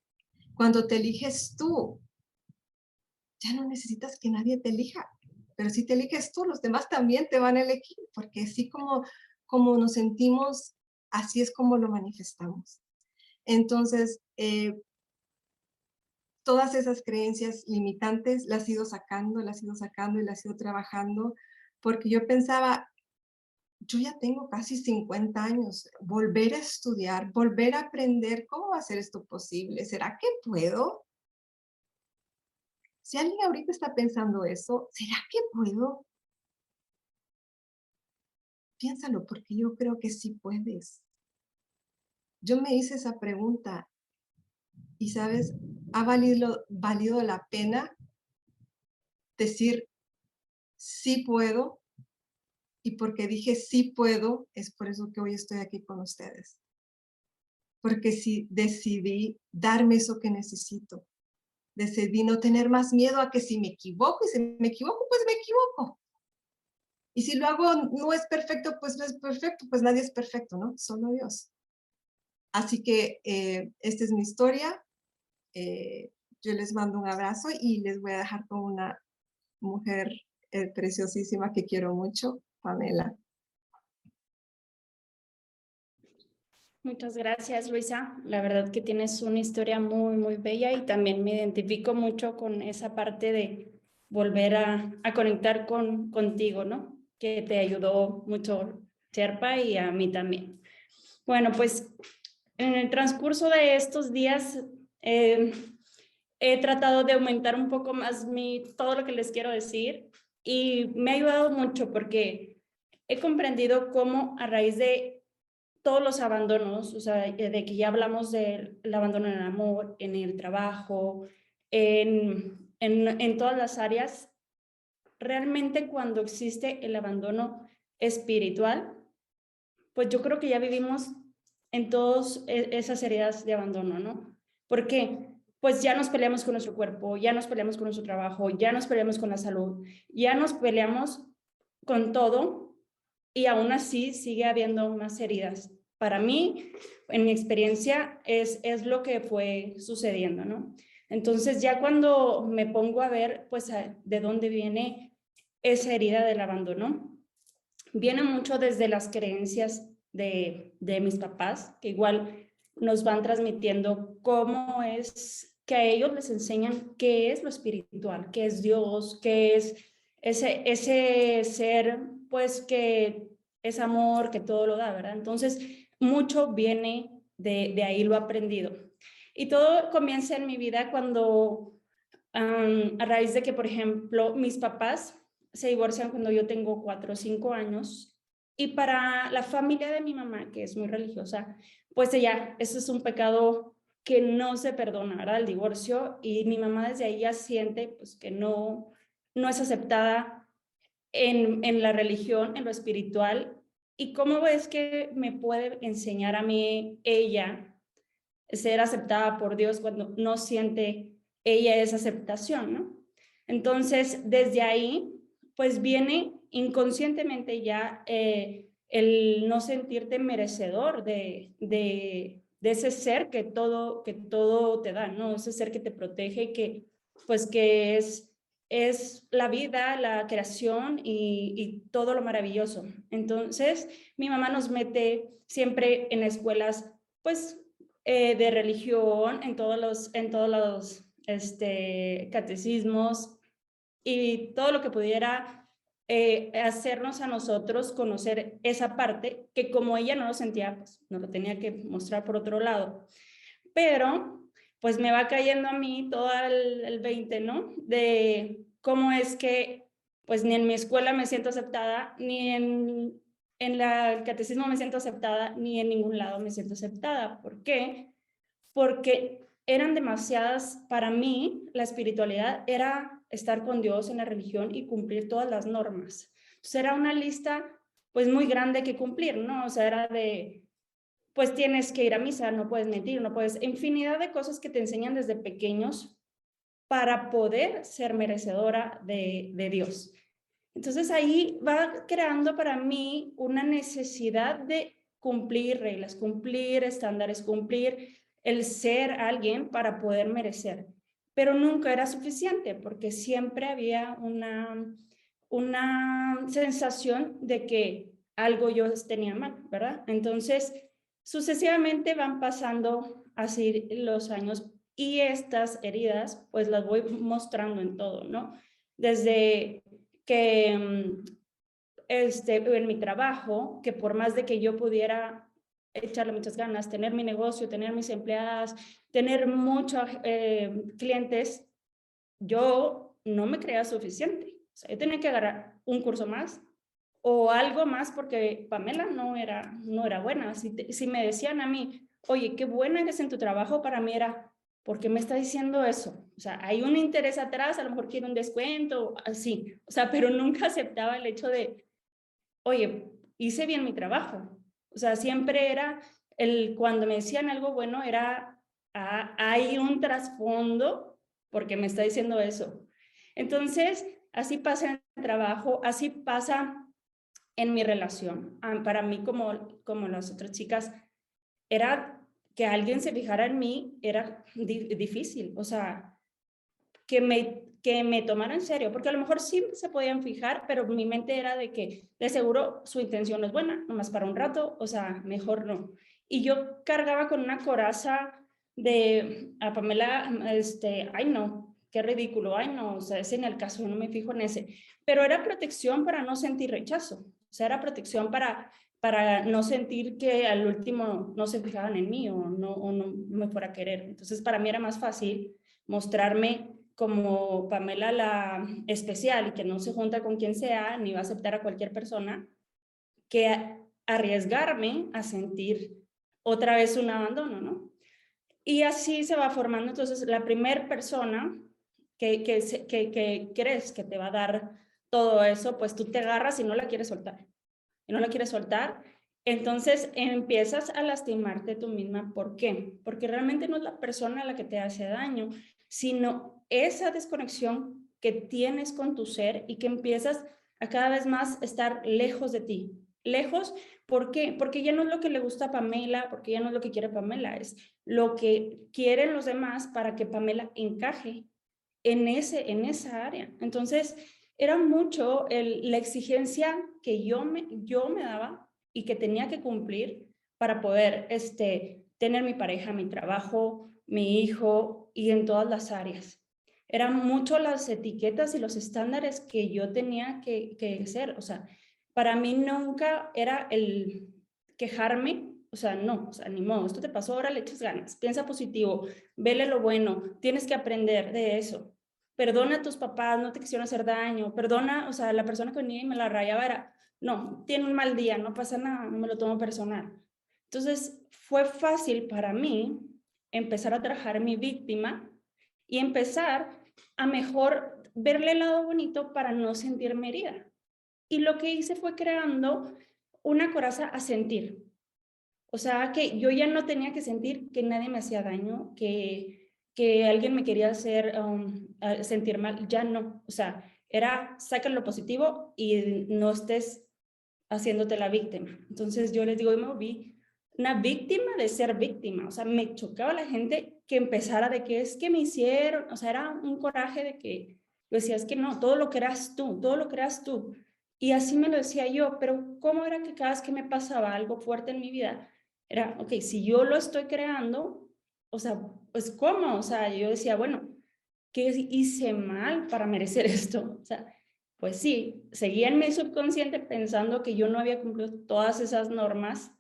Cuando te eliges tú, ya no necesitas que nadie te elija. Pero si te eliges tú, los demás también te van a elegir, porque así como nos sentimos, así es como lo manifestamos. Entonces, todas esas creencias limitantes las he ido sacando y las he ido trabajando, porque yo pensaba, yo ya tengo casi 50 años, volver a estudiar, volver a aprender, ¿cómo va a ser esto posible? ¿Será que puedo? Si alguien ahorita está pensando eso, ¿será que puedo? Piénsalo, porque yo creo que sí puedes. Yo me hice esa pregunta y, ¿sabes? Ha valido la pena decir sí puedo, y porque dije sí puedo, es por eso que hoy estoy aquí con ustedes. Porque sí decidí darme eso que necesito. Decidí no tener más miedo a que si me equivoco, y si me equivoco, pues me equivoco. Y si lo hago no es perfecto, pues no es perfecto, pues nadie es perfecto, ¿no? Solo Dios. Así que esta es mi historia. Yo les mando un abrazo y les voy a dejar con una mujer preciosísima que quiero mucho, Pamela. Muchas gracias, Luisa. La verdad que tienes una historia muy, muy bella y también me identifico mucho con esa parte de volver a conectar contigo, ¿no? Que te ayudó mucho Sherpa y a mí también. Bueno, pues en el transcurso de estos días he tratado de aumentar un poco más todo lo que les quiero decir y me ha ayudado mucho porque he comprendido cómo a raíz de todos los abandonos, o sea, de que ya hablamos del abandono en el amor, en el trabajo, en todas las áreas, realmente cuando existe el abandono espiritual, pues yo creo que ya vivimos en todas esas heridas de abandono, ¿no? ¿Por qué? Pues ya nos peleamos con nuestro cuerpo, ya nos peleamos con nuestro trabajo, ya nos peleamos con la salud, ya nos peleamos con todo y aún así sigue habiendo más heridas. Para mí, en mi experiencia, es lo que fue sucediendo, ¿no? Entonces ya cuando me pongo a ver, pues, de dónde viene esa herida del abandono, viene mucho desde las creencias de mis papás, que igual nos van transmitiendo cómo es que a ellos les enseñan qué es lo espiritual, qué es Dios, qué es ese ser, pues que es amor, que todo lo da, ¿verdad? Entonces, mucho viene de ahí lo aprendido. Y todo comienza en mi vida cuando, a raíz de que, por ejemplo, mis papás se divorcian cuando yo tengo 4 o 5 años y para la familia de mi mamá, que es muy religiosa, pues ella, eso es un pecado que no se perdona, ¿verdad? El divorcio, y mi mamá desde ahí ya siente pues que no es aceptada en la religión, en lo espiritual. ¿Y cómo es que me puede enseñar a mí ella ser aceptada por Dios cuando no siente ella esa aceptación, ¿no? Entonces, desde ahí, pues viene inconscientemente ya el no sentirte merecedor de ese ser que todo te da, ¿no? Ese ser que te protege y que, pues, que es la vida, la creación y todo lo maravilloso. Entonces, mi mamá nos mete siempre en escuelas, pues, de religión, en todos los catecismos y todo lo que pudiera hacernos a nosotros conocer esa parte que como ella no lo sentía, pues nos lo tenía que mostrar por otro lado. Pero pues me va cayendo a mí todo el 20, ¿no? De cómo es que pues ni en mi escuela me siento aceptada, ni en el catecismo me siento aceptada, ni en ningún lado me siento aceptada. ¿Por qué? Porque eran demasiadas, para mí, la espiritualidad era estar con Dios en la religión y cumplir todas las normas. Entonces era una lista pues muy grande que cumplir, ¿no? O sea, era de, pues tienes que ir a misa, no puedes mentir, no puedes, infinidad de cosas que te enseñan desde pequeños para poder ser merecedora de Dios. Entonces ahí va creando para mí una necesidad de cumplir reglas, cumplir estándares, cumplir el ser alguien para poder merecer. Pero nunca era suficiente porque siempre había una sensación de que algo yo tenía mal, ¿verdad? Entonces, sucesivamente van pasando así los años y estas heridas, pues las voy mostrando en todo, ¿no? Desde que en mi trabajo, que por más de que yo pudiera echarle muchas ganas, tener mi negocio, tener mis empleadas, tener muchos clientes, yo no me creía suficiente. O sea, yo tenía que agarrar un curso más o algo más porque Pamela no era buena. Si me decían a mí, oye, qué buena eres en tu trabajo, para mí era, ¿por qué me está diciendo eso? O sea, hay un interés atrás, a lo mejor quiere un descuento, así. O sea, pero nunca aceptaba el hecho de, oye, hice bien mi trabajo. O sea, siempre era, cuando me decían algo bueno, era, hay un trasfondo porque me está diciendo eso. Entonces, así pasa en el trabajo, así pasa en mi relación. Para mí, como las otras chicas, era que alguien se fijara en mí, era difícil. O sea, que me tomara en serio, porque a lo mejor sí se podían fijar, pero mi mente era de que de seguro su intención no es buena, nomás para un rato, o sea, mejor no. Y yo cargaba con una coraza de a Pamela, ay no, qué ridículo, ay no, o sea, ese en el caso, yo no me fijo en ese, pero era protección para no sentir rechazo, o sea, era protección para no sentir que al último no se fijaban en mí o no me fuera a querer. Entonces, para mí era más fácil mostrarme como Pamela la especial y que no se junta con quien sea ni va a aceptar a cualquier persona, que arriesgarme a sentir otra vez un abandono, ¿no? Y así se va formando entonces la primera persona que crees que te va a dar todo eso, pues tú te agarras y no la quieres soltar. Y no la quieres soltar, entonces empiezas a lastimarte tú misma. ¿Por qué? Porque realmente no es la persona la que te hace daño, sino esa desconexión que tienes con tu ser y que empiezas a cada vez más estar lejos de ti. Lejos, ¿por qué? Porque ya no es lo que le gusta a Pamela, porque ya no es lo que quiere Pamela, es lo que quieren los demás para que Pamela encaje en esa área. Entonces, era mucho la exigencia que yo me daba y que tenía que cumplir para poder tener mi pareja, mi trabajo, mi hijo y en todas las áreas. Eran mucho las etiquetas y los estándares que yo tenía que ser. O sea, para mí nunca era el quejarme, o sea, no, o sea, ni modo, esto te pasó, ahora le echas ganas, piensa positivo, vele lo bueno, tienes que aprender de eso. Perdona a tus papás, no te quisieron hacer daño, perdona, o sea, la persona que venía y me la rayaba era, no, tiene un mal día, no pasa nada, no me lo tomo personal. Entonces, fue fácil para mí empezar a trabajar mi víctima y empezar a mejor verle el lado bonito para no sentirme herida. Y lo que hice fue creando una coraza a sentir. O sea, que yo ya no tenía que sentir que nadie me hacía daño, que alguien me quería hacer sentir mal, ya no. O sea, era saca lo positivo y no estés haciéndote la víctima. Entonces yo les digo, yo me volví una víctima de ser víctima. O sea, me chocaba la gente que empezara de que es que me hicieron, o sea, era un coraje de que yo decía, es que no, todo lo creas tú, todo lo creas tú. Y así me lo decía yo, pero ¿cómo era que cada vez que me pasaba algo fuerte en mi vida, era, ok, si yo lo estoy creando, o sea, pues ¿cómo? O sea, yo decía, bueno, ¿qué hice mal para merecer esto? O sea, pues sí, seguía en mi subconsciente pensando que yo no había cumplido todas esas normas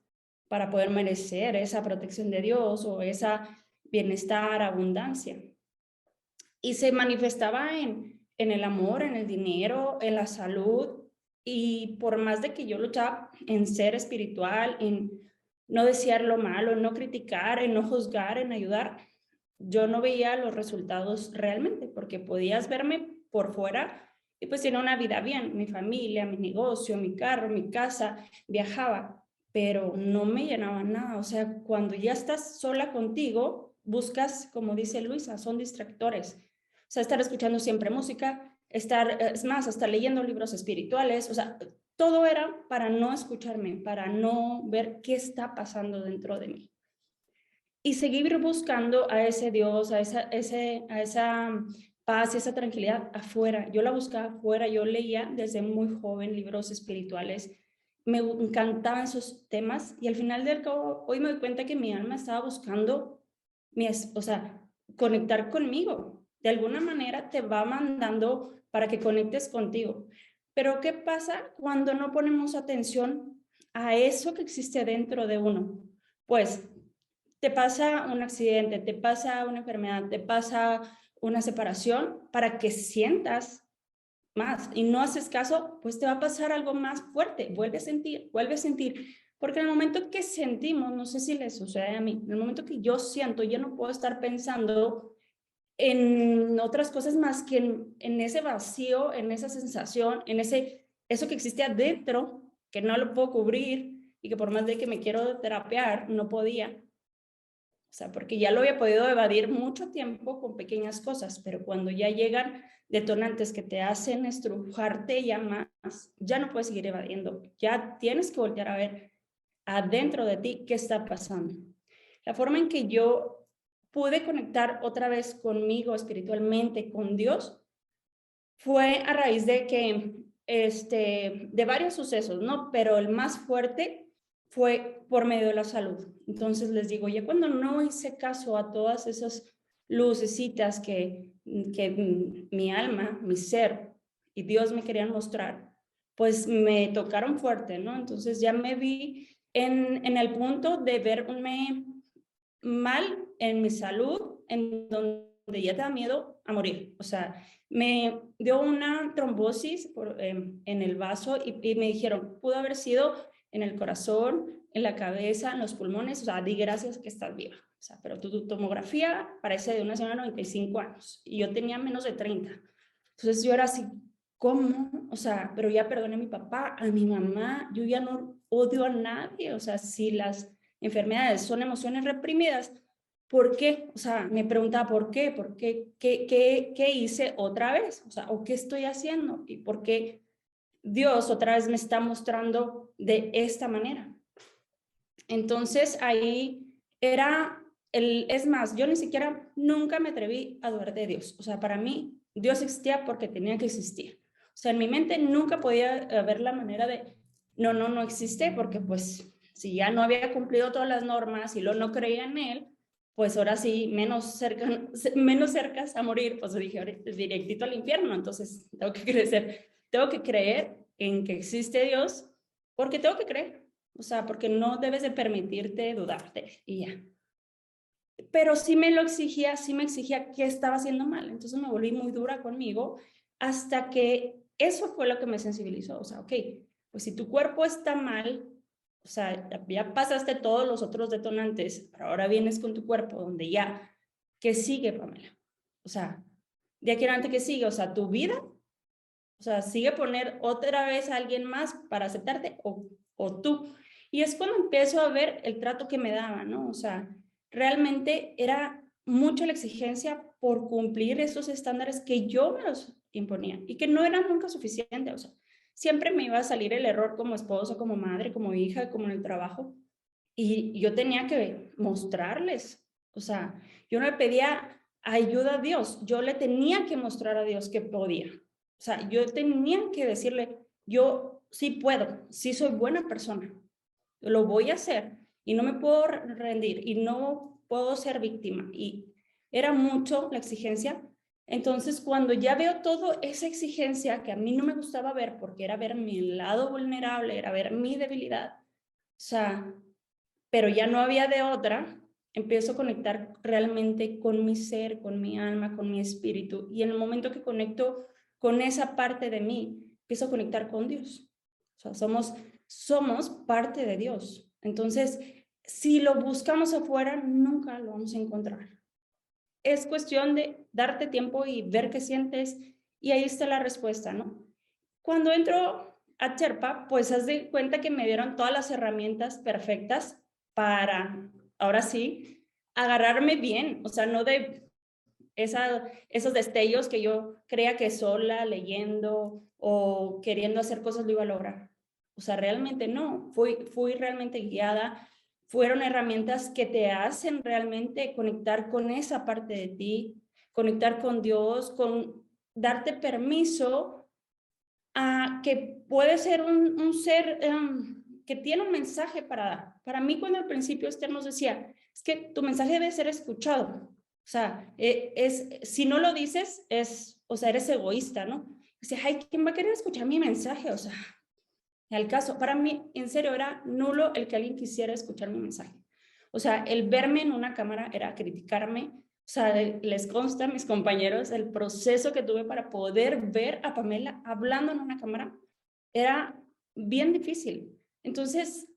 para poder merecer esa protección de Dios o esa bienestar, abundancia. Y se manifestaba en el amor, en el dinero, en la salud. Y por más de que yo luchaba en ser espiritual, en no desear lo malo, en no criticar, en no juzgar, en ayudar, yo no veía los resultados realmente, porque podías verme por fuera y pues tenía una vida bien, mi familia, mi negocio, mi carro, mi casa, viajaba, pero no me llenaba nada. O sea, cuando ya estás sola contigo, buscas, como dice Luisa, son distractores. O sea, estar escuchando siempre música, estar, es más, hasta leyendo libros espirituales, o sea, todo era para no escucharme, para no ver qué está pasando dentro de mí. Y seguir buscando a ese Dios, a esa paz y esa tranquilidad afuera. Yo la buscaba afuera, yo leía desde muy joven libros espirituales, me encantaban esos temas y al final del cabo hoy me doy cuenta que mi alma estaba buscando, o sea, conectar conmigo. De alguna manera te va mandando para que conectes contigo. Pero ¿qué pasa cuando no ponemos atención a eso que existe dentro de uno? Pues te pasa un accidente, te pasa una enfermedad, te pasa una separación para que sientas más y no haces caso, pues te va a pasar algo más fuerte, vuelve a sentir, porque en el momento que sentimos, no sé si les sucede a mí, en el momento que yo siento, yo no puedo estar pensando en otras cosas más que en ese vacío, en esa sensación, en eso que existe adentro, que no lo puedo cubrir y que por más de que me quiero terapiar, no podía. O sea, porque ya lo había podido evadir mucho tiempo con pequeñas cosas, pero cuando ya llegan detonantes que te hacen estrujarte ya más, ya no puedes seguir evadiendo. Ya tienes que voltear a ver adentro de ti qué está pasando. La forma en que yo pude conectar otra vez conmigo espiritualmente, con Dios, fue a raíz de que, de varios sucesos, ¿no? Pero el más fuerte fue por medio de la salud. Entonces les digo, ya cuando no hice caso a todas esas lucecitas que mi alma, mi ser y Dios me querían mostrar, pues me tocaron fuerte, ¿no? Entonces ya me vi en el punto de verme mal en mi salud, en donde ya te da miedo a morir. O sea, me dio una trombosis en el vaso y me dijeron, pudo haber sido en el corazón, en la cabeza, en los pulmones, o sea, di gracias que estás viva. O sea, pero tu tomografía parece de una señora de 95 años y yo tenía menos de 30. Entonces yo era así, ¿cómo? O sea, pero ya perdoné a mi papá, a mi mamá, yo ya no odio a nadie. O sea, si las enfermedades son emociones reprimidas, ¿por qué? O sea, me preguntaba, ¿por qué? ¿Por qué? ¿Qué hice otra vez? O sea, ¿o qué estoy haciendo? ¿Y por qué Dios otra vez me está mostrando de esta manera? Entonces ahí era, es más, yo ni siquiera nunca me atreví a dudar de Dios. O sea, para mí Dios existía porque tenía que existir. O sea, en mi mente nunca podía haber la manera de, no existe porque pues si ya no había cumplido todas las normas y luego no creía en Él, pues ahora sí, menos cercas a morir, pues dije, directito al infierno. Entonces tengo que creer en que existe Dios porque tengo que creer. O sea, porque no debes de permitirte dudarte y ya. Pero sí me exigía que estaba haciendo mal. Entonces me volví muy dura conmigo hasta que eso fue lo que me sensibilizó. O sea, ok, pues si tu cuerpo está mal, o sea, ya pasaste todos los otros detonantes, pero ahora vienes con tu cuerpo donde ya, ¿qué sigue, Pamela? O sea, de aquí en adelante, ¿qué sigue? O sea, tu vida, o sea, sigue poner otra vez a alguien más para aceptarte o tú. Y es cuando empiezo a ver el trato que me daban, ¿no? O sea, realmente era mucha la exigencia por cumplir esos estándares que yo me los imponía y que no eran nunca suficientes. O sea, siempre me iba a salir el error como esposa, como madre, como hija, como en el trabajo. Y yo tenía que mostrarles. O sea, yo no le pedía ayuda a Dios, yo le tenía que mostrar a Dios que podía. O sea, yo tenía que decirle, yo sí puedo, sí soy buena persona, lo voy a hacer y no me puedo rendir y no puedo ser víctima. Y era mucho la exigencia. Entonces, cuando ya veo toda esa exigencia que a mí no me gustaba ver, porque era ver mi lado vulnerable, era ver mi debilidad, o sea, pero ya no había de otra, empiezo a conectar realmente con mi ser, con mi alma, con mi espíritu. Y en el momento que conecto con esa parte de mí, empiezo a conectar con Dios. O sea, somos parte de Dios. Entonces, si lo buscamos afuera, nunca lo vamos a encontrar. Es cuestión de darte tiempo y ver qué sientes, y ahí está la respuesta, ¿no? Cuando entro a Sherpa, pues haz de cuenta que me dieron todas las herramientas perfectas para, ahora sí, agarrarme bien, o sea, no de esos destellos que yo creía que sola, leyendo o queriendo hacer cosas lo iba a lograr. O sea, realmente no, fui realmente guiada, fueron herramientas que te hacen realmente conectar con esa parte de ti, conectar con Dios, con darte permiso a que puede ser un ser que tiene un mensaje para dar. Para mí, cuando al principio Esther nos decía, es que tu mensaje debe ser escuchado. O sea, si no lo dices, o sea, eres egoísta, ¿no? Dice, ay, ¿quién va a querer escuchar mi mensaje? O sea, al caso, para mí, en serio, era nulo el que alguien quisiera escuchar mi mensaje. O sea, el verme en una cámara era criticarme. O sea, les consta a mis compañeros el proceso que tuve para poder ver a Pamela hablando en una cámara. Era bien difícil. Entonces,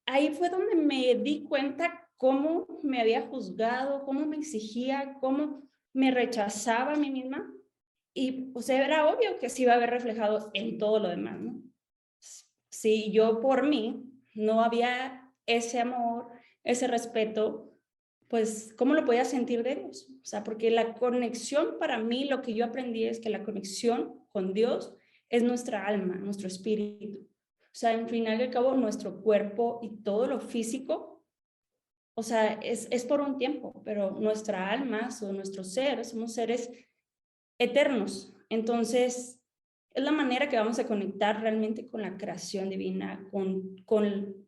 ahí fue donde me di cuenta cómo me había juzgado, cómo me exigía, cómo me rechazaba a mí misma. Y, o sea, era obvio que se iba a ver reflejado en todo lo demás, ¿no? Si yo por mí no había ese amor, ese respeto, pues, ¿cómo lo podía sentir de Dios? O sea, porque la conexión para mí, lo que yo aprendí es que la conexión con Dios es nuestra alma, nuestro espíritu. O sea, en final y al cabo, nuestro cuerpo y todo lo físico, o sea, es por un tiempo, pero nuestra alma o nuestro ser, somos seres eternos. Entonces, es la manera que vamos a conectar realmente con la creación divina, con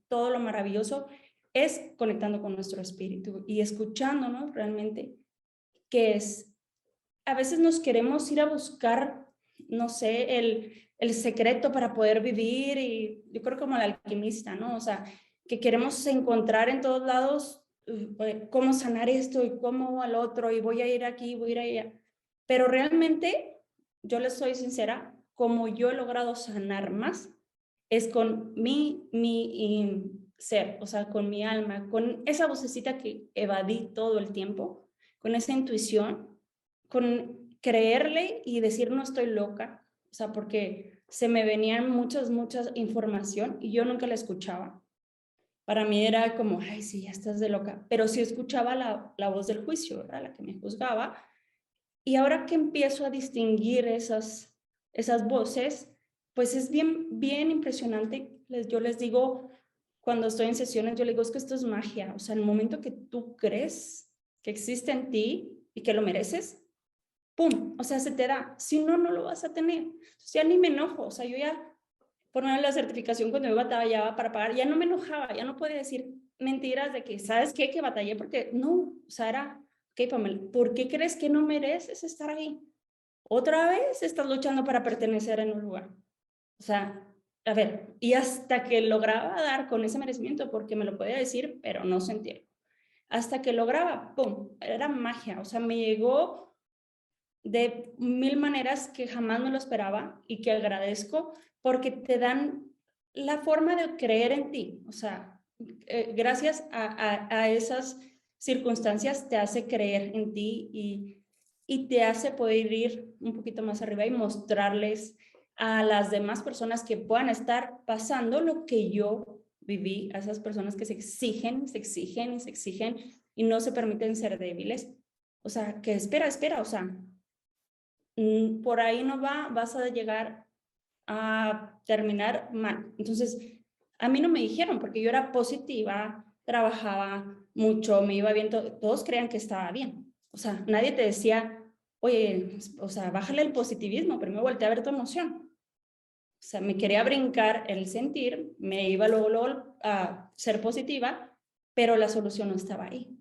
todo lo maravilloso, es conectando con nuestro espíritu y escuchándonos realmente, que es, a veces nos queremos ir a buscar, no sé, el secreto para poder vivir, y yo creo como el alquimista, ¿no? O sea, que queremos encontrar en todos lados cómo sanar esto y cómo al otro, y voy a ir aquí, voy a ir allá. Pero realmente, yo les soy sincera, como yo he logrado sanar más, es con mi ser, o sea, con mi alma, con esa vocecita que evadí todo el tiempo, con esa intuición, con creerle y decir no estoy loca, o sea, porque se me venían muchas información y yo nunca la escuchaba. Para mí era como, ay, sí, ya estás de loca, pero sí escuchaba la voz del juicio, ¿verdad? La que me juzgaba. Y ahora que empiezo a distinguir esas voces, pues es bien impresionante. Yo les digo, cuando estoy en sesiones, yo les digo, es que esto es magia. O sea, en el momento que tú crees que existe en ti y que lo mereces, ¡pum! O sea, se te da. Si no, no lo vas a tener. Entonces, ya ni me enojo. O sea, yo ya, por menos la certificación, cuando yo batallaba para pagar, ya no me enojaba, ya no podía decir mentiras de que, ¿sabes qué? Que batallé, porque no, o sea, era, ok, Pamela, ¿por qué crees que no mereces estar ahí? Otra vez estás luchando para pertenecer en un lugar. O sea, a ver, y hasta que lograba dar con ese merecimiento, porque me lo podía decir, pero no sentirlo. Hasta que lograba, ¡pum! Era magia. O sea, me llegó de mil maneras que jamás me lo esperaba y que agradezco, porque te dan la forma de creer en ti. O sea, gracias a esas circunstancias te hace creer en ti y te hace poder ir un poquito más arriba y mostrarles a las demás personas que puedan estar pasando lo que yo viví a esas personas que se exigen y no se permiten ser débiles. O sea, que espera, o sea, por ahí no vas a llegar a terminar mal. Entonces, a mí no me dijeron, porque yo era positiva, trabajaba mucho, me iba bien, todos creían que estaba bien. O sea, nadie te decía, oye, o sea, bájale el positivismo, primero voltea a ver tu emoción. O sea, me quería brincar el sentir, me iba luego a ser positiva, pero la solución no estaba ahí.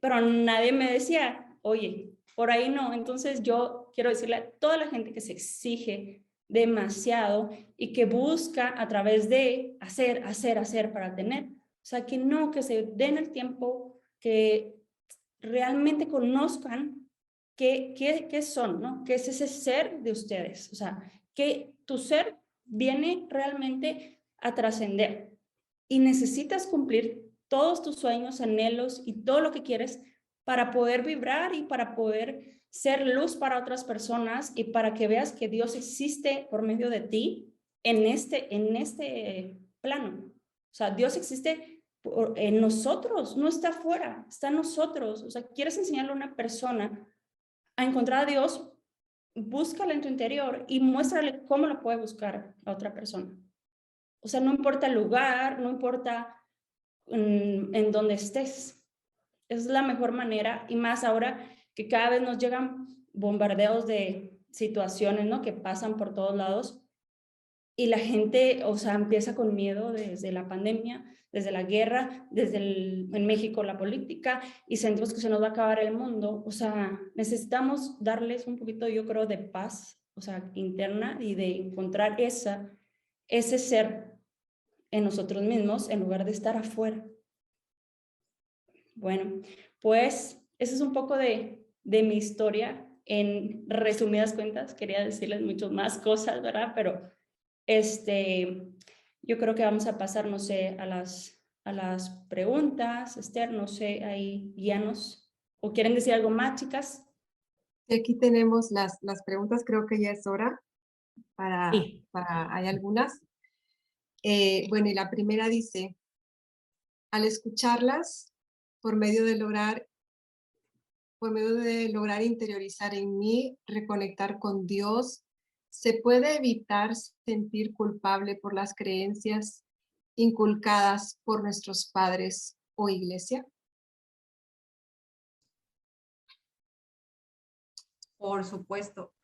Pero nadie me decía, oye, por ahí no. Entonces yo quiero decirle a toda la gente que se exige demasiado y que busca a través de hacer para tener. O sea, que no, que se den el tiempo, que realmente conozcan qué son, ¿no? ¿Qué es ese ser de ustedes? O sea, que tu ser viene realmente a trascender y necesitas cumplir todos tus sueños, anhelos y todo lo que quieres para poder vibrar y para poder ser luz para otras personas y para que veas que Dios existe por medio de ti en este plano. O sea, Dios existe en nosotros, no está afuera, está en nosotros. O sea, quieres enseñarle a una persona a encontrar a Dios, búscala en tu interior y muéstrale cómo lo puede buscar a otra persona. O sea, no importa el lugar, no importa en donde estés. Es la mejor manera, y más ahora que cada vez nos llegan bombardeos de situaciones, ¿no? Que pasan por todos lados y la gente, o sea, empieza con miedo desde la pandemia, desde la guerra, en México la política, y sentimos que se nos va a acabar el mundo. O sea, necesitamos darles un poquito, yo creo, de paz, o sea, interna, y de encontrar ese ser en nosotros mismos en lugar de estar afuera. Bueno, pues eso es un poco de mi historia en resumidas cuentas. Quería decirles muchas más cosas, ¿verdad? Pero yo creo que vamos a pasar, no sé, a las preguntas. Esther, no sé, ahí guíanos. ¿O quieren decir algo más, chicas? Aquí tenemos las preguntas, creo que ya es hora Sí. hay algunas. Bueno, y la primera dice, al escucharlas, por medio de lograr interiorizar en mí, reconectar con Dios, ¿se puede evitar sentir culpable por las creencias inculcadas por nuestros padres o iglesia? Por supuesto.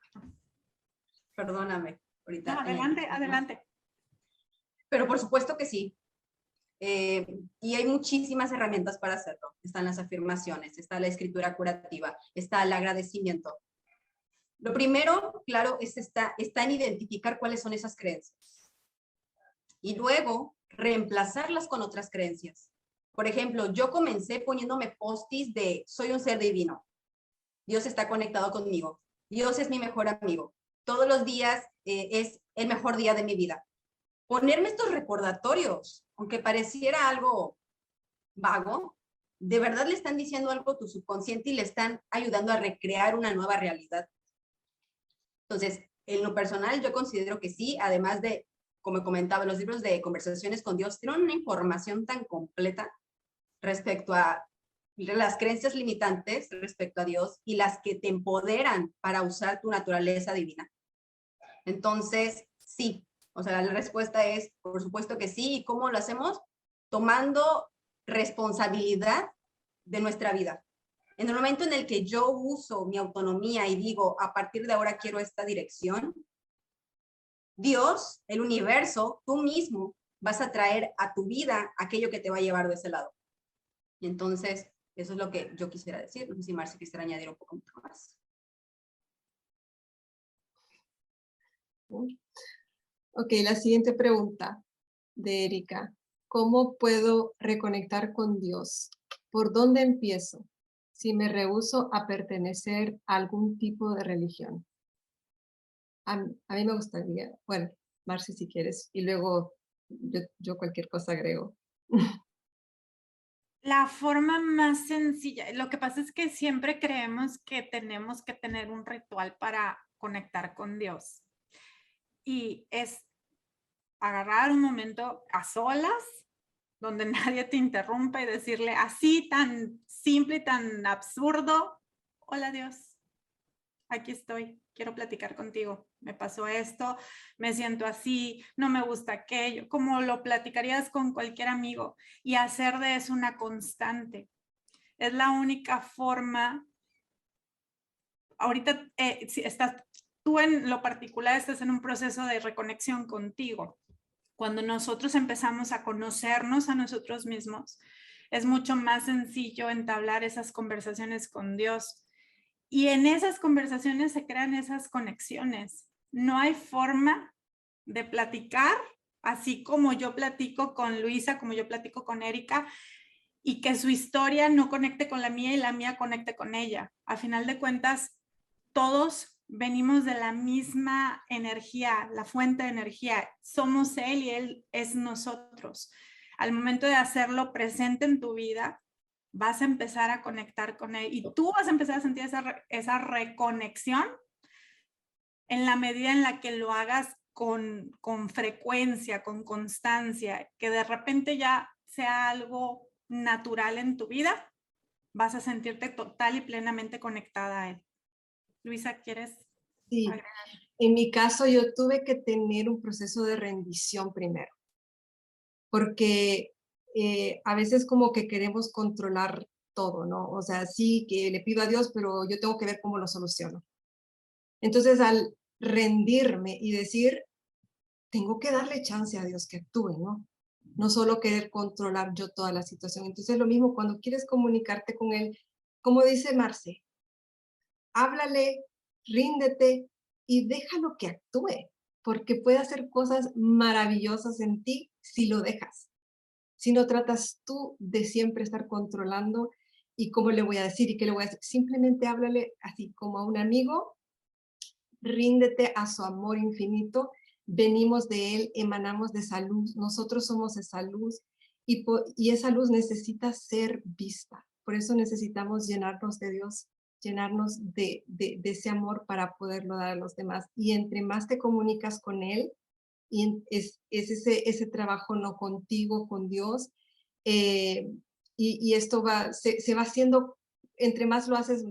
Perdóname. Ahorita. No, adelante. Pero por supuesto que sí. Y hay muchísimas herramientas para hacerlo. Están las afirmaciones, está la escritura curativa, está el agradecimiento. Lo primero, claro, está en identificar cuáles son esas creencias. Y luego, reemplazarlas con otras creencias. Por ejemplo, yo comencé poniéndome post-its de soy un ser divino. Dios está conectado conmigo. Dios es mi mejor amigo. Todos los días es el mejor día de mi vida. Ponerme estos recordatorios, aunque pareciera algo vago, de verdad le están diciendo algo a tu subconsciente y le están ayudando a recrear una nueva realidad. Entonces, en lo personal, yo considero que sí, además de, como comentaba, los libros de conversaciones con Dios tienen una información tan completa respecto a las creencias limitantes respecto a Dios y las que te empoderan para usar tu naturaleza divina. Entonces, sí, o sea, la respuesta es, por supuesto que sí. ¿Y cómo lo hacemos? Tomando responsabilidad de nuestra vida. En el momento en el que yo uso mi autonomía y digo, a partir de ahora quiero esta dirección, Dios, el universo, tú mismo vas a traer a tu vida aquello que te va a llevar de ese lado. Y entonces, eso es lo que yo quisiera decir. No sé si Marce quisiera añadir un poco más. Ok, la siguiente pregunta de Erika. ¿Cómo puedo reconectar con Dios? ¿Por dónde empiezo? Si me rehúso a pertenecer a algún tipo de religión. A mí me gustaría, bueno, Marci, si quieres, y luego yo cualquier cosa agrego. La forma más sencilla, lo que pasa es que siempre creemos que tenemos que tener un ritual para conectar con Dios. Y es agarrar un momento a solas donde nadie te interrumpa y decirle así tan simple y tan absurdo, hola Dios, aquí estoy, quiero platicar contigo, me pasó esto, me siento así, no me gusta aquello, como lo platicarías con cualquier amigo, y hacer de eso una constante. Es la única forma. Ahorita, si estás, tú en lo particular estás en un proceso de reconexión contigo. Cuando nosotros empezamos a conocernos a nosotros mismos, es mucho más sencillo entablar esas conversaciones con Dios. Y en esas conversaciones se crean esas conexiones. No hay forma de platicar, así como yo platico con Luisa, como yo platico con Erika, y que su historia no conecte con la mía y la mía conecte con ella. A final de cuentas, todos venimos de la misma energía, la fuente de energía. Somos él y él es nosotros. Al momento de hacerlo presente en tu vida, vas a empezar a conectar con él y tú vas a empezar a sentir esa reconexión en la medida en la que lo hagas con frecuencia, con constancia, que de repente ya sea algo natural en tu vida, vas a sentirte total y plenamente conectada a él. Luisa, ¿quieres Sí, agregar? en mi caso yo tuve que tener un proceso de rendición primero, porque a veces como que queremos controlar todo, ¿no? O sea, sí que le pido a Dios, pero yo tengo que ver cómo lo soluciono. Entonces, al rendirme y decir, tengo que darle chance a Dios que actúe, ¿no? No solo querer controlar yo toda la situación. Entonces, lo mismo cuando quieres comunicarte con Él, como dice Marce, háblale, ríndete y déjalo que actúe, porque puede hacer cosas maravillosas en ti si lo dejas. Si no tratas tú de siempre estar controlando y cómo le voy a decir y qué le voy a decir, simplemente háblale así como a un amigo, ríndete a su amor infinito, venimos de Él, emanamos de esa luz, nosotros somos esa luz y esa luz necesita ser vista. Por eso necesitamos llenarnos de Dios, llenarnos de ese amor para poderlo dar a los demás. Y entre más te comunicas con Él, y es ese trabajo no contigo, con Dios, eh, y esto se va haciendo, entre más lo haces,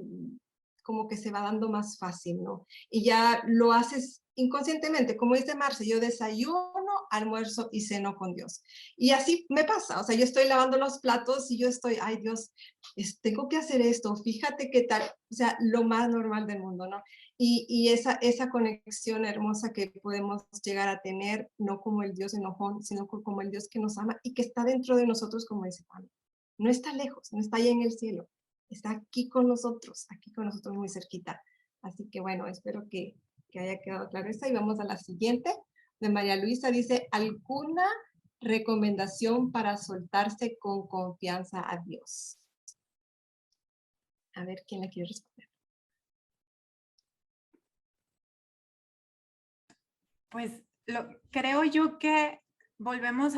como que se va dando más fácil, ¿no? Y ya lo haces inconscientemente, como dice Marce, yo desayuno, almuerzo y ceno con Dios. Y así me pasa, o sea, yo estoy lavando los platos y yo estoy, ay Dios, tengo que hacer esto, fíjate qué tal, o sea, lo más normal del mundo, ¿no? Y esa conexión hermosa que podemos llegar a tener, no como el Dios enojón, sino como el Dios que nos ama y que está dentro de nosotros, como dice Juan. No está lejos, no está allá en el cielo, está aquí con nosotros muy cerquita. Así que bueno, espero que haya quedado claro esta. Y vamos a la siguiente, de María Luisa, dice, ¿alguna recomendación para soltarse con confianza a Dios? A ver, ¿quién la quiere responder? Pues creo yo que volvemos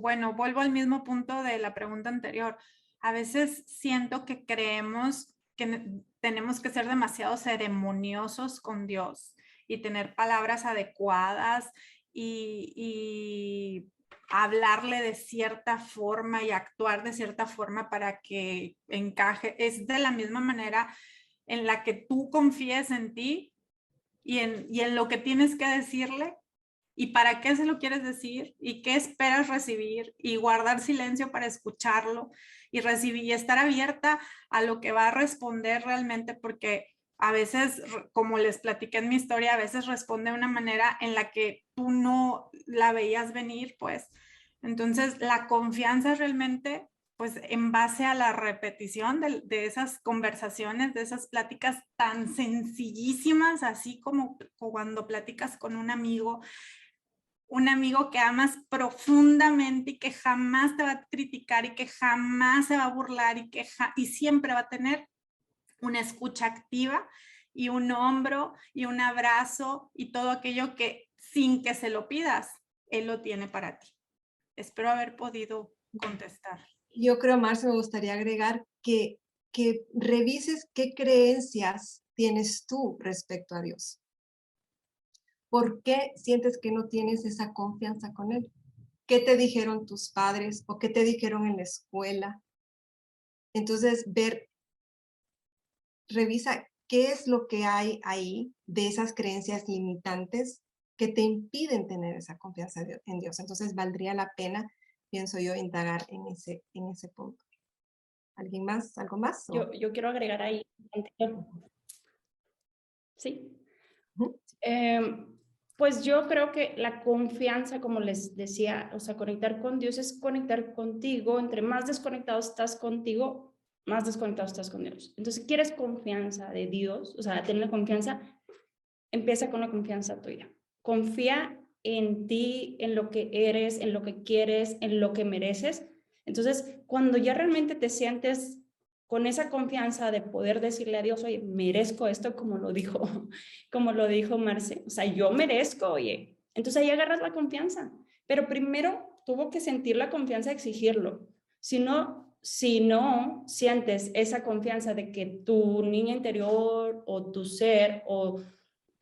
bueno, vuelvo al mismo punto de la pregunta anterior. A veces siento que creemos que tenemos que ser demasiado ceremoniosos con Dios y tener palabras adecuadas y hablarle de cierta forma y actuar de cierta forma para que encaje. Es de la misma manera en la que tú confíes en ti y en lo que tienes que decirle y para qué se lo quieres decir y qué esperas recibir y guardar silencio para escucharlo y recibir y estar abierta a lo que va a responder realmente, porque a veces, como les platiqué en mi historia, a veces responde de una manera en la que tú no la veías venir, pues. Entonces, la confianza realmente, pues en base a la repetición de esas conversaciones, de esas pláticas tan sencillísimas, así como cuando platicas con un amigo que amas profundamente y que jamás te va a criticar y que jamás se va a burlar y siempre va a tener una escucha activa y un hombro y un abrazo y todo aquello que sin que se lo pidas, él lo tiene para ti. Espero haber podido contestar. Yo creo, Marce, me gustaría agregar que revises qué creencias tienes tú respecto a Dios. ¿Por qué sientes que no tienes esa confianza con Él? qué te dijeron tus padres o qué te dijeron en la escuela. Entonces, revisa qué es lo que hay ahí de esas creencias limitantes que te impiden tener esa confianza en Dios. Entonces, valdría la pena, pienso yo, indagar en ese punto. ¿Alguien más? ¿Algo más? Yo quiero agregar ahí. Sí. Ujú. Pues yo creo que la confianza, como les decía, o sea, conectar con Dios es conectar contigo. Entre más desconectado estás contigo, más desconectado estás con Dios. Entonces, si quieres confianza de Dios, o sea, tener confianza, empieza con la confianza tuya. Confía en ti, en lo que eres, en lo que quieres, en lo que mereces. Entonces, cuando ya realmente te sientes con esa confianza de poder decirle a Dios, oye, merezco esto, como lo dijo Marce, o sea, yo merezco, oye. Entonces ahí agarras la confianza, pero primero tuvo que sentir la confianza de exigirlo. Si no sientes esa confianza de que tu niña interior o tu ser o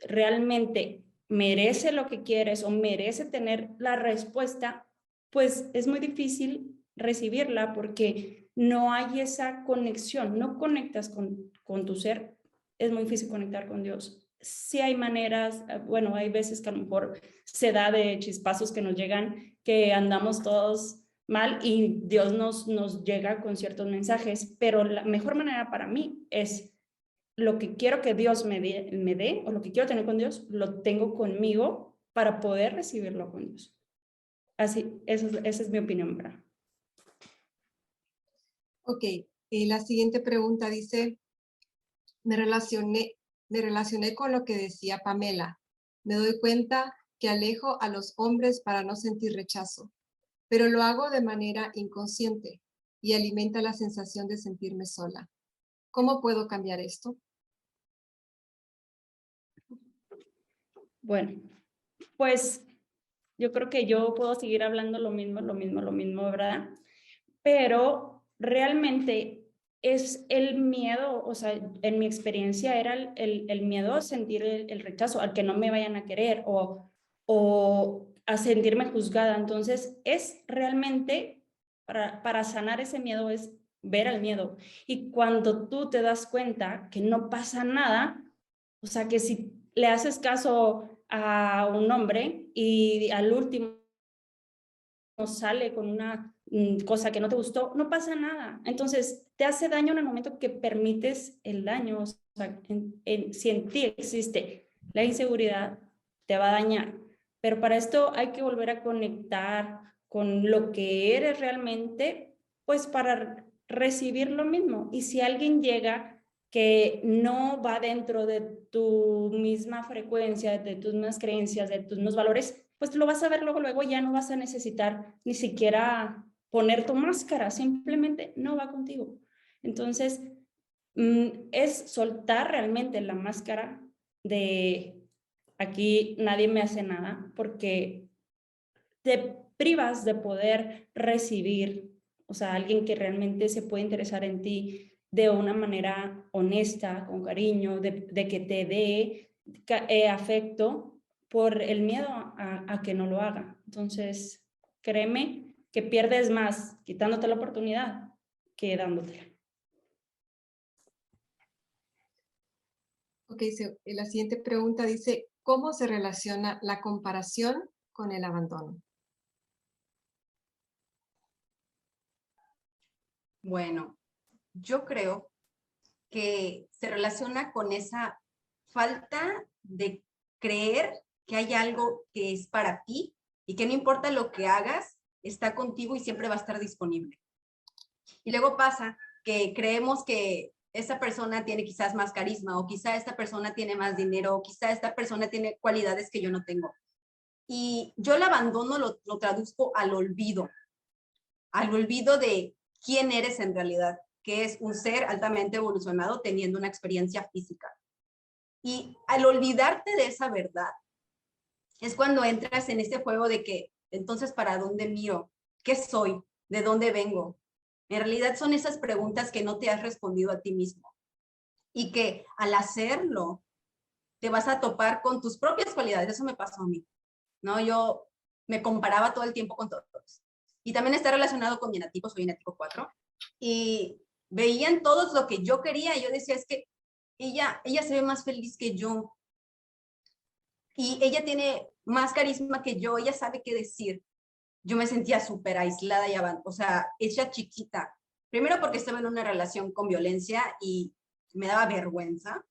realmente merece lo que quieres o merece tener la respuesta, pues es muy difícil recibirla porque no hay esa conexión, no conectas con tu ser, es muy difícil conectar con Dios. Sí hay maneras, bueno, hay veces que a lo mejor se da de chispazos que nos llegan, que andamos todos mal y Dios nos llega con ciertos mensajes, pero la mejor manera para mí es lo que quiero que Dios me dé o lo que quiero tener con Dios, lo tengo conmigo para poder recibirlo con Dios. Así, esa es mi opinión, ¿verdad? Ok, la siguiente pregunta dice, me relacioné con lo que decía Pamela. Me doy cuenta que alejo a los hombres para no sentir rechazo, pero lo hago de manera inconsciente y alimenta la sensación de sentirme sola. ¿Cómo puedo cambiar esto? Bueno, pues yo creo que yo puedo seguir hablando lo mismo, ¿verdad? Pero realmente es el miedo, o sea, en mi experiencia era el miedo a sentir el rechazo, al que no me vayan a querer o a sentirme juzgada. Entonces, es realmente, para sanar ese miedo, es ver al miedo. Y cuando tú te das cuenta que no pasa nada, o sea, que si le haces caso a un hombre y al último sale con una cosa que no te gustó, no pasa nada. Entonces, te hace daño en el momento que permites el daño. O sea, si en ti existe la inseguridad, te va a dañar. Pero para esto hay que volver a conectar con lo que eres realmente, pues para recibir lo mismo. Y si alguien llega que no va dentro de tu misma frecuencia, de tus mismas creencias, de tus mismos valores, pues lo vas a ver luego, ya no vas a necesitar ni siquiera poner tu máscara, simplemente no va contigo. Entonces, es soltar realmente la máscara de aquí nadie me hace nada, porque te privas de poder recibir, o sea, alguien que realmente se puede interesar en ti de una manera honesta, con cariño, de que te dé afecto por el miedo a que no lo haga. Entonces, créeme que pierdes más quitándote la oportunidad que dándotela. Ok, la siguiente pregunta dice, ¿cómo se relaciona la comparación con el abandono? Bueno, yo creo que se relaciona con esa falta de creer que hay algo que es para ti y que no importa lo que hagas, está contigo y siempre va a estar disponible. Y luego pasa que creemos que esa persona tiene quizás más carisma o quizá esta persona tiene más dinero o quizá esta persona tiene cualidades que yo no tengo. Y yo el abandono lo traduzco al olvido de quién eres en realidad, que es un ser altamente evolucionado teniendo una experiencia física. Y al olvidarte de esa verdad, es cuando entras en este juego de que, entonces, ¿para dónde miro? ¿Qué soy? ¿De dónde vengo? En realidad son esas preguntas que no te has respondido a ti mismo. Y que al hacerlo, te vas a topar con tus propias cualidades. Eso me pasó a mí, ¿no? Yo me comparaba todo el tiempo con todos. Y también está relacionado con mi enatipo, soy enatipo 4. Y veían todos lo que yo quería y yo decía, es que ella se ve más feliz que yo. Y ella tiene más carisma que yo, ella sabe qué decir. Yo me sentía súper aislada y o sea, ella chiquita. Primero porque estaba en una relación con violencia y me daba vergüenza.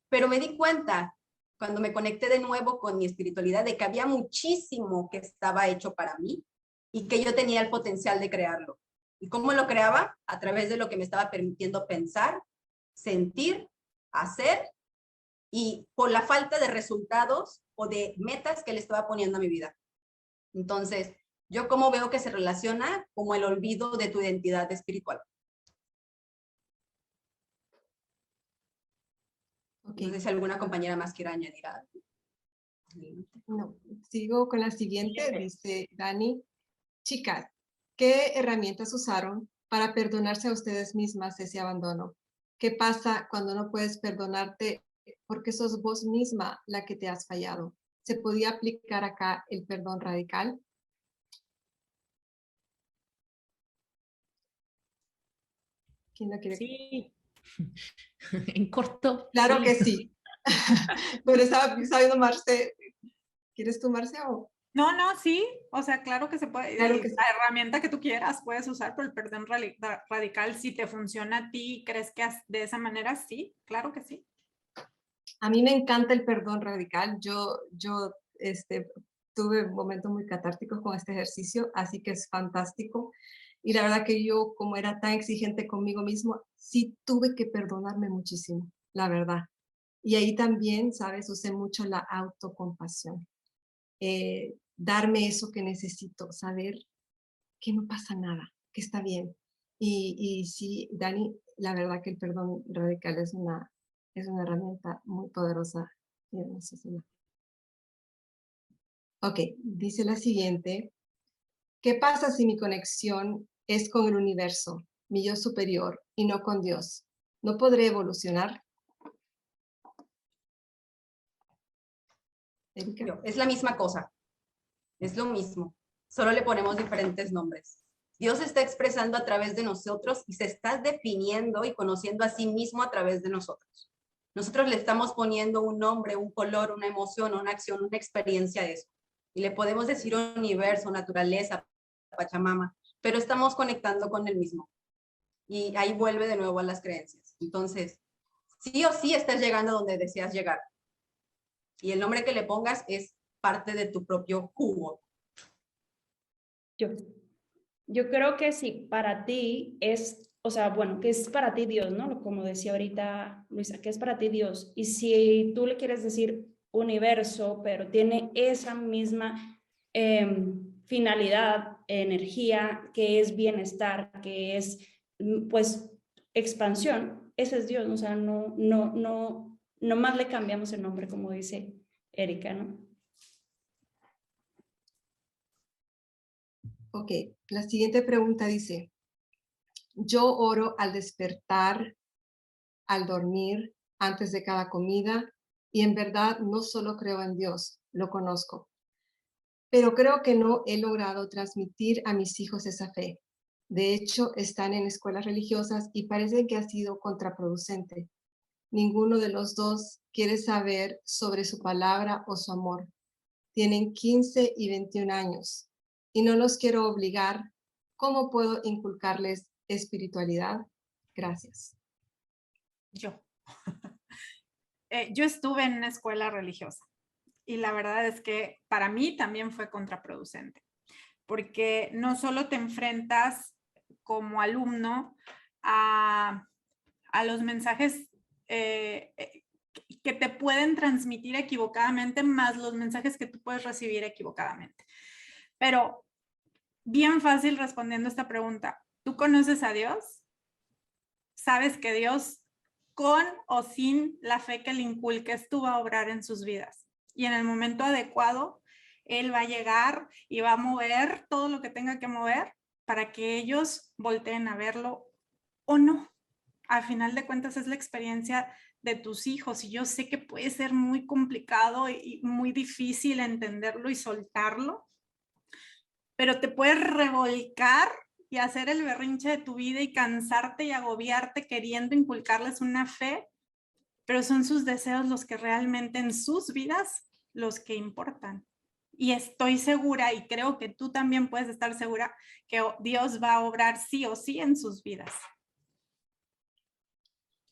Pero me di cuenta, cuando me conecté de nuevo con mi espiritualidad, de que había muchísimo que estaba hecho para mí y que yo tenía el potencial de crearlo. ¿Y cómo lo creaba? A través de lo que me estaba permitiendo pensar, sentir, hacer, y por la falta de resultados o de metas que le estaba poniendo a mi vida. Entonces, yo cómo veo que se relaciona como el olvido de tu identidad espiritual. Okay. No sé si alguna compañera más quiera añadir algo. No, sigo con la siguiente, dice Dani. Chicas, ¿qué herramientas usaron para perdonarse a ustedes mismas ese abandono? ¿Qué pasa cuando no puedes perdonarte porque sos vos misma la que te has fallado? ¿Se podía aplicar acá el perdón radical? ¿Quién lo quiere? Sí, en corto. Claro sí. que sí. Pero estaba viendo Marce. ¿Quieres tú, Marce? O? No, sí, o sea, claro que se puede. Claro que sí. La herramienta que tú quieras puedes usar, pero el perdón radical, si te funciona a ti, crees que de esa manera, sí, claro que sí. A mí me encanta el perdón radical. Yo tuve momentos muy catárticos con este ejercicio, así que es fantástico. Y la verdad que yo, como era tan exigente conmigo mismo, sí tuve que perdonarme muchísimo, la verdad. Y ahí también, ¿sabes? Usé mucho la autocompasión. Darme eso que necesito, saber que no pasa nada, que está bien. Y sí, Dani, la verdad que el perdón radical es una herramienta muy poderosa en la sociedad. Ok, dice la siguiente. ¿Qué pasa si mi conexión es con el universo, mi yo superior, y no con Dios? ¿No podré evolucionar? Erika. Es la misma cosa, es lo mismo, solo le ponemos diferentes nombres. Dios se está expresando a través de nosotros y se está definiendo y conociendo a sí mismo a través de nosotros. Nosotros le estamos poniendo un nombre, un color, una emoción, una acción, una experiencia de eso. Y le podemos decir universo, naturaleza, Pachamama, pero estamos conectando con el mismo. Y ahí vuelve de nuevo a las creencias. Entonces, sí o sí estás llegando donde deseas llegar. Y el nombre que le pongas es parte de tu propio jugo. Yo creo que si para ti es, o sea, bueno, que es para ti Dios, ¿no? Como decía ahorita Luisa, que es para ti Dios. Y si tú le quieres decir universo, pero tiene esa misma finalidad, energía, que es bienestar, que es, pues, expansión, ese es Dios. O sea, no más le cambiamos el nombre, como dice Erika, ¿no? Ok, la siguiente pregunta dice, yo oro al despertar, al dormir, antes de cada comida, y en verdad no solo creo en Dios, lo conozco, pero creo que no he logrado transmitir a mis hijos esa fe. De hecho, están en escuelas religiosas y parece que ha sido contraproducente. Ninguno de los dos quiere saber sobre su palabra o su amor. Tienen 15 y 21 años y no los quiero obligar. ¿Cómo puedo inculcarles espiritualidad? Gracias. Yo estuve en una escuela religiosa y la verdad es que para mí también fue contraproducente, porque no solo te enfrentas como alumno a los mensajes que te pueden transmitir equivocadamente, más los mensajes que tú puedes recibir equivocadamente. Pero bien fácil respondiendo esta pregunta, ¿tú conoces a Dios? ¿Sabes que Dios, con o sin la fe que le inculques, tú va a obrar en sus vidas? Y en el momento adecuado, Él va a llegar y va a mover todo lo que tenga que mover para que ellos volteen a verlo o no. Al final de cuentas es la experiencia de tus hijos y yo sé que puede ser muy complicado y muy difícil entenderlo y soltarlo, pero te puedes revolcar y hacer el berrinche de tu vida y cansarte y agobiarte queriendo inculcarles una fe, pero son sus deseos los que realmente en sus vidas los que importan. Y estoy segura, y creo que tú también puedes estar segura, que Dios va a obrar sí o sí en sus vidas.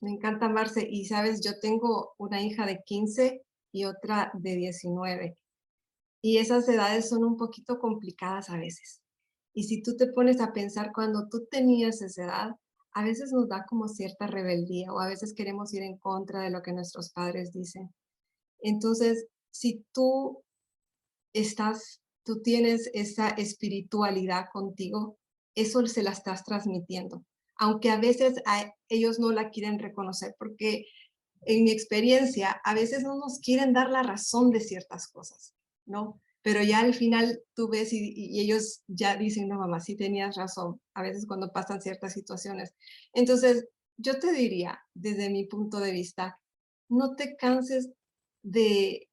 Me encanta, Marce. Y sabes, yo tengo una hija de 15 y otra de 19. Y esas edades son un poquito complicadas a veces. Y si tú te pones a pensar cuando tú tenías esa edad, a veces nos da como cierta rebeldía o a veces queremos ir en contra de lo que nuestros padres dicen. Entonces, si tú tienes esa espiritualidad contigo, eso se la estás transmitiendo. Aunque a veces ellos no la quieren reconocer, porque en mi experiencia, a veces no nos quieren dar la razón de ciertas cosas, ¿no? Pero ya al final tú ves y ellos ya dicen, no, mamá, sí tenías razón, a veces cuando pasan ciertas situaciones. Entonces, yo te diría, desde mi punto de vista, no te canses de,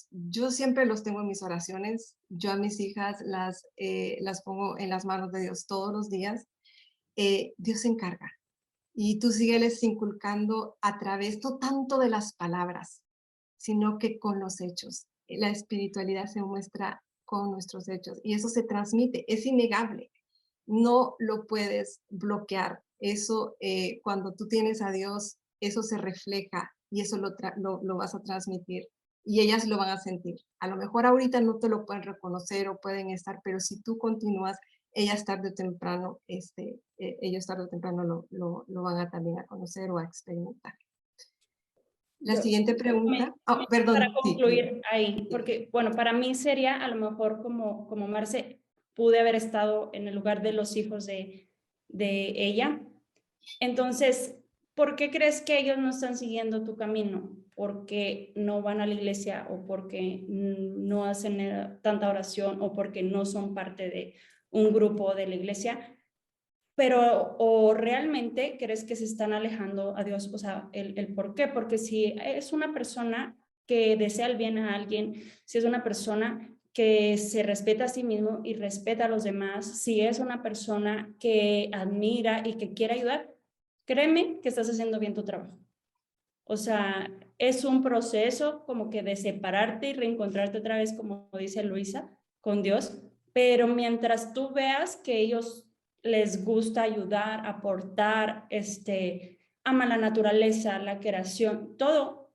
yo siempre los tengo en mis oraciones, yo a mis hijas las pongo en las manos de Dios todos los días. Dios se encarga. Y tú sígueles inculcando a través, no tanto de las palabras, sino que con los hechos. La espiritualidad se muestra con nuestros hechos y eso se transmite, es innegable. No lo puedes bloquear. Eso, cuando tú tienes a Dios, eso se refleja y eso lo vas a transmitir y ellas lo van a sentir. A lo mejor ahorita no te lo pueden reconocer o pueden estar, pero si tú continúas, ellos tarde o temprano lo van a también a conocer o a experimentar. La siguiente pregunta. Oh, perdón. Para concluir ahí, porque, bueno, para mí sería a lo mejor como Marce, pude haber estado en el lugar de los hijos de ella. Entonces, ¿por qué crees que ellos no están siguiendo tu camino? ¿Porque no van a la iglesia o porque no hacen tanta oración o porque no son parte de un grupo de la iglesia? Pero, ¿o realmente crees que se están alejando a Dios? O sea, el por qué. Porque si es una persona que desea el bien a alguien, si es una persona que se respeta a sí mismo y respeta a los demás, si es una persona que admira y que quiere ayudar, créeme que estás haciendo bien tu trabajo. O sea, es un proceso como que de separarte y reencontrarte otra vez, como dice Luisa, con Dios, pero mientras tú veas que ellos les gusta ayudar, aportar, aman la naturaleza, la creación, todo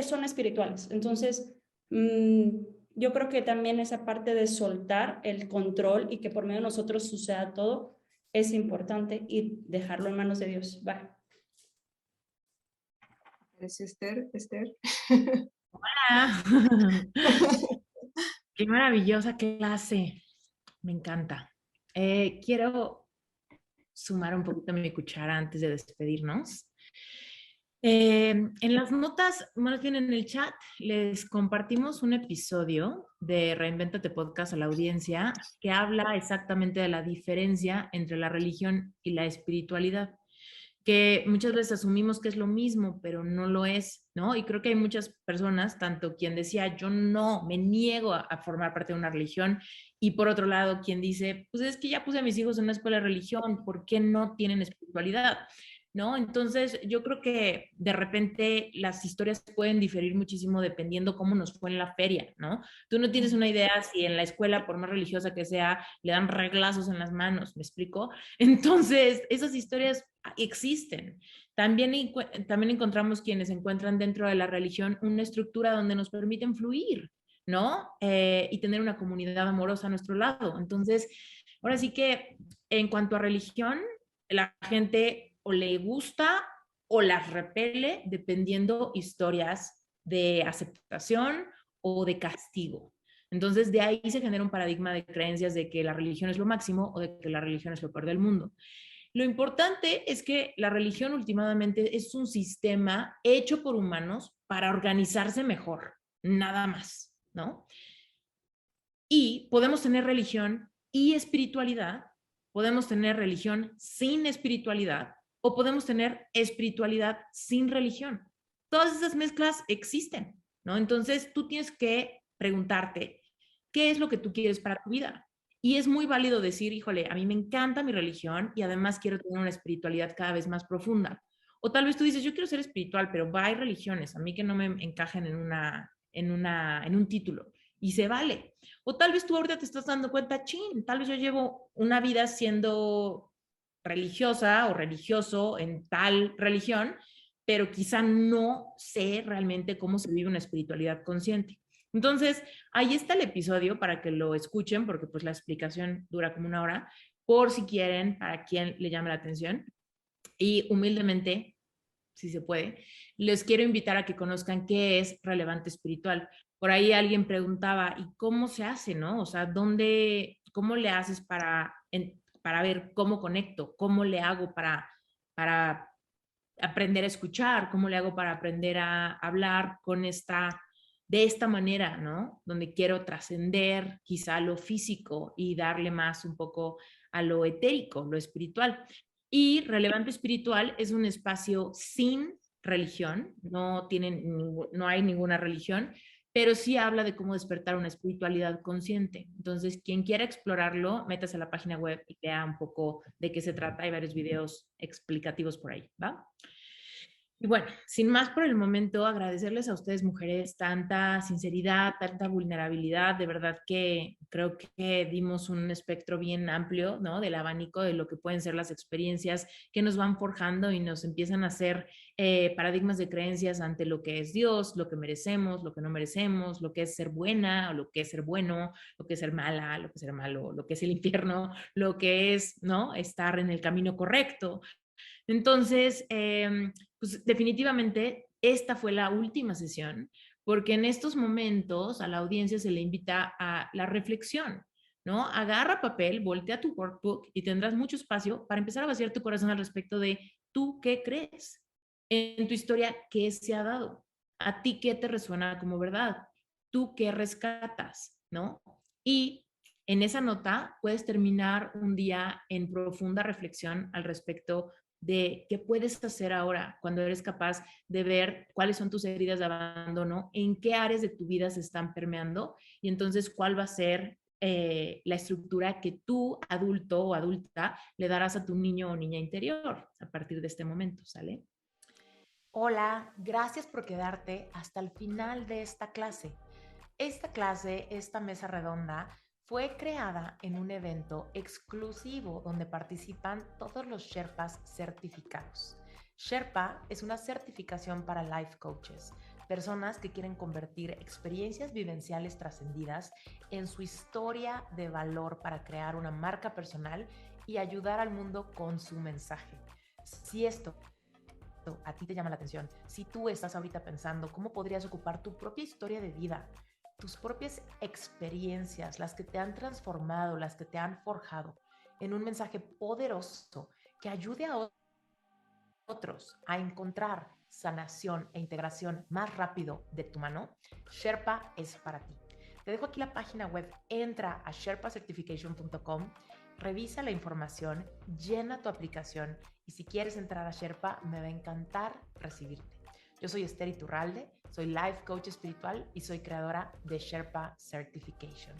son espirituales. Entonces, yo creo que también esa parte de soltar el control y que por medio de nosotros suceda todo es importante y dejarlo en manos de Dios. Va. ¿Es Esther? Hola. Qué maravillosa clase. Me encanta. Quiero sumar un poquito mi cuchara antes de despedirnos. En las notas, más bien en el chat, les compartimos un episodio de Reinvéntate Podcast a la audiencia que habla exactamente de la diferencia entre la religión y la espiritualidad, que muchas veces asumimos que es lo mismo, pero no lo es, ¿no? Y creo que hay muchas personas, tanto quien decía, yo no, me niego a formar parte de una religión, y por otro lado, quien dice, pues es que ya puse a mis hijos en una escuela de religión, ¿por qué no tienen espiritualidad? ¿No? Entonces, yo creo que de repente las historias pueden diferir muchísimo dependiendo cómo nos fue en la feria, ¿no? Tú no tienes una idea si en la escuela, por más religiosa que sea, le dan reglazos en las manos, ¿me explico? Entonces, esas historias existen. También encontramos quienes encuentran dentro de la religión una estructura donde nos permiten fluir, ¿no? Y tener una comunidad amorosa a nuestro lado. Entonces, ahora sí que en cuanto a religión, la gente o le gusta o las repele dependiendo historias de aceptación o de castigo. Entonces, de ahí se genera un paradigma de creencias de que la religión es lo máximo o de que la religión es lo peor del mundo. Lo importante es que la religión últimamente es un sistema hecho por humanos para organizarse mejor, nada más, ¿no? Y podemos tener religión y espiritualidad, podemos tener religión sin espiritualidad, o podemos tener espiritualidad sin religión. Todas esas mezclas existen, ¿no? Entonces tú tienes que preguntarte, ¿qué es lo que tú quieres para tu vida? Y es muy válido decir, híjole, a mí me encanta mi religión y además quiero tener una espiritualidad cada vez más profunda. O tal vez tú dices, yo quiero ser espiritual, pero hay religiones, a mí que no me encajen en un título. Y se vale. O tal vez tú ahorita te estás dando cuenta, chin, tal vez yo llevo una vida siendo religiosa o religioso en tal religión, pero quizá no sé realmente cómo se vive una espiritualidad consciente. Entonces, ahí está el episodio para que lo escuchen, porque pues la explicación dura como una hora, por si quieren, para quien le llame la atención. Y humildemente, si se puede, les quiero invitar a que conozcan qué es relevante espiritual. Por ahí alguien preguntaba, ¿y cómo se hace, no? O sea, cómo le haces para ver cómo conecto? ¿Cómo le hago para aprender a escuchar? ¿Cómo le hago para aprender a hablar de esta manera, ¿no? Donde quiero trascender quizá lo físico y darle más un poco a lo etérico, lo espiritual. Y relevante espiritual es un espacio sin religión, no hay ninguna religión, pero sí habla de cómo despertar una espiritualidad consciente. Entonces, quien quiera explorarlo, métase a la página web y vea un poco de qué se trata. Hay varios videos explicativos por ahí, ¿va? Y bueno, sin más por el momento, agradecerles a ustedes, mujeres, tanta sinceridad, tanta vulnerabilidad. De verdad que creo que dimos un espectro bien amplio, ¿no? Del abanico de lo que pueden ser las experiencias que nos van forjando y nos empiezan a hacer paradigmas de creencias ante lo que es Dios, lo que merecemos, lo que no merecemos, lo que es ser buena o lo que es ser bueno, lo que es ser mala, lo que es ser malo, lo que es el infierno, lo que es, ¿no? Estar en el camino correcto. Entonces, pues definitivamente esta fue la última sesión, porque en estos momentos a la audiencia se le invita a la reflexión, ¿no? Agarra papel, voltea tu workbook y tendrás mucho espacio para empezar a vaciar tu corazón al respecto de tú qué crees en tu historia, qué se ha dado, a ti qué te resuena como verdad, tú qué rescatas, ¿no? Y en esa nota puedes terminar un día en profunda reflexión al respecto de qué puedes hacer ahora cuando eres capaz de ver cuáles son tus heridas de abandono, en qué áreas de tu vida se están permeando y entonces cuál va a ser la estructura que tú, adulto o adulta, le darás a tu niño o niña interior a partir de este momento, ¿sale? Hola, gracias por quedarte hasta el final de esta clase. Esta mesa redonda, fue creada en un evento exclusivo donde participan todos los Sherpas certificados. Sherpa es una certificación para life coaches, personas que quieren convertir experiencias vivenciales trascendidas en su historia de valor para crear una marca personal y ayudar al mundo con su mensaje. Si esto a ti te llama la atención, si tú estás ahorita pensando cómo podrías ocupar tu propia historia de vida, tus propias experiencias, las que te han transformado, las que te han forjado, en un mensaje poderoso que ayude a otros a encontrar sanación e integración más rápido de tu mano, Sherpa es para ti. Te dejo aquí la página web, entra a sherpacertification.com, revisa la información, llena tu aplicación y si quieres entrar a Sherpa, me va a encantar recibirte. Yo soy Esther Iturralde, soy Life Coach Espiritual y soy creadora de Sherpa Certification.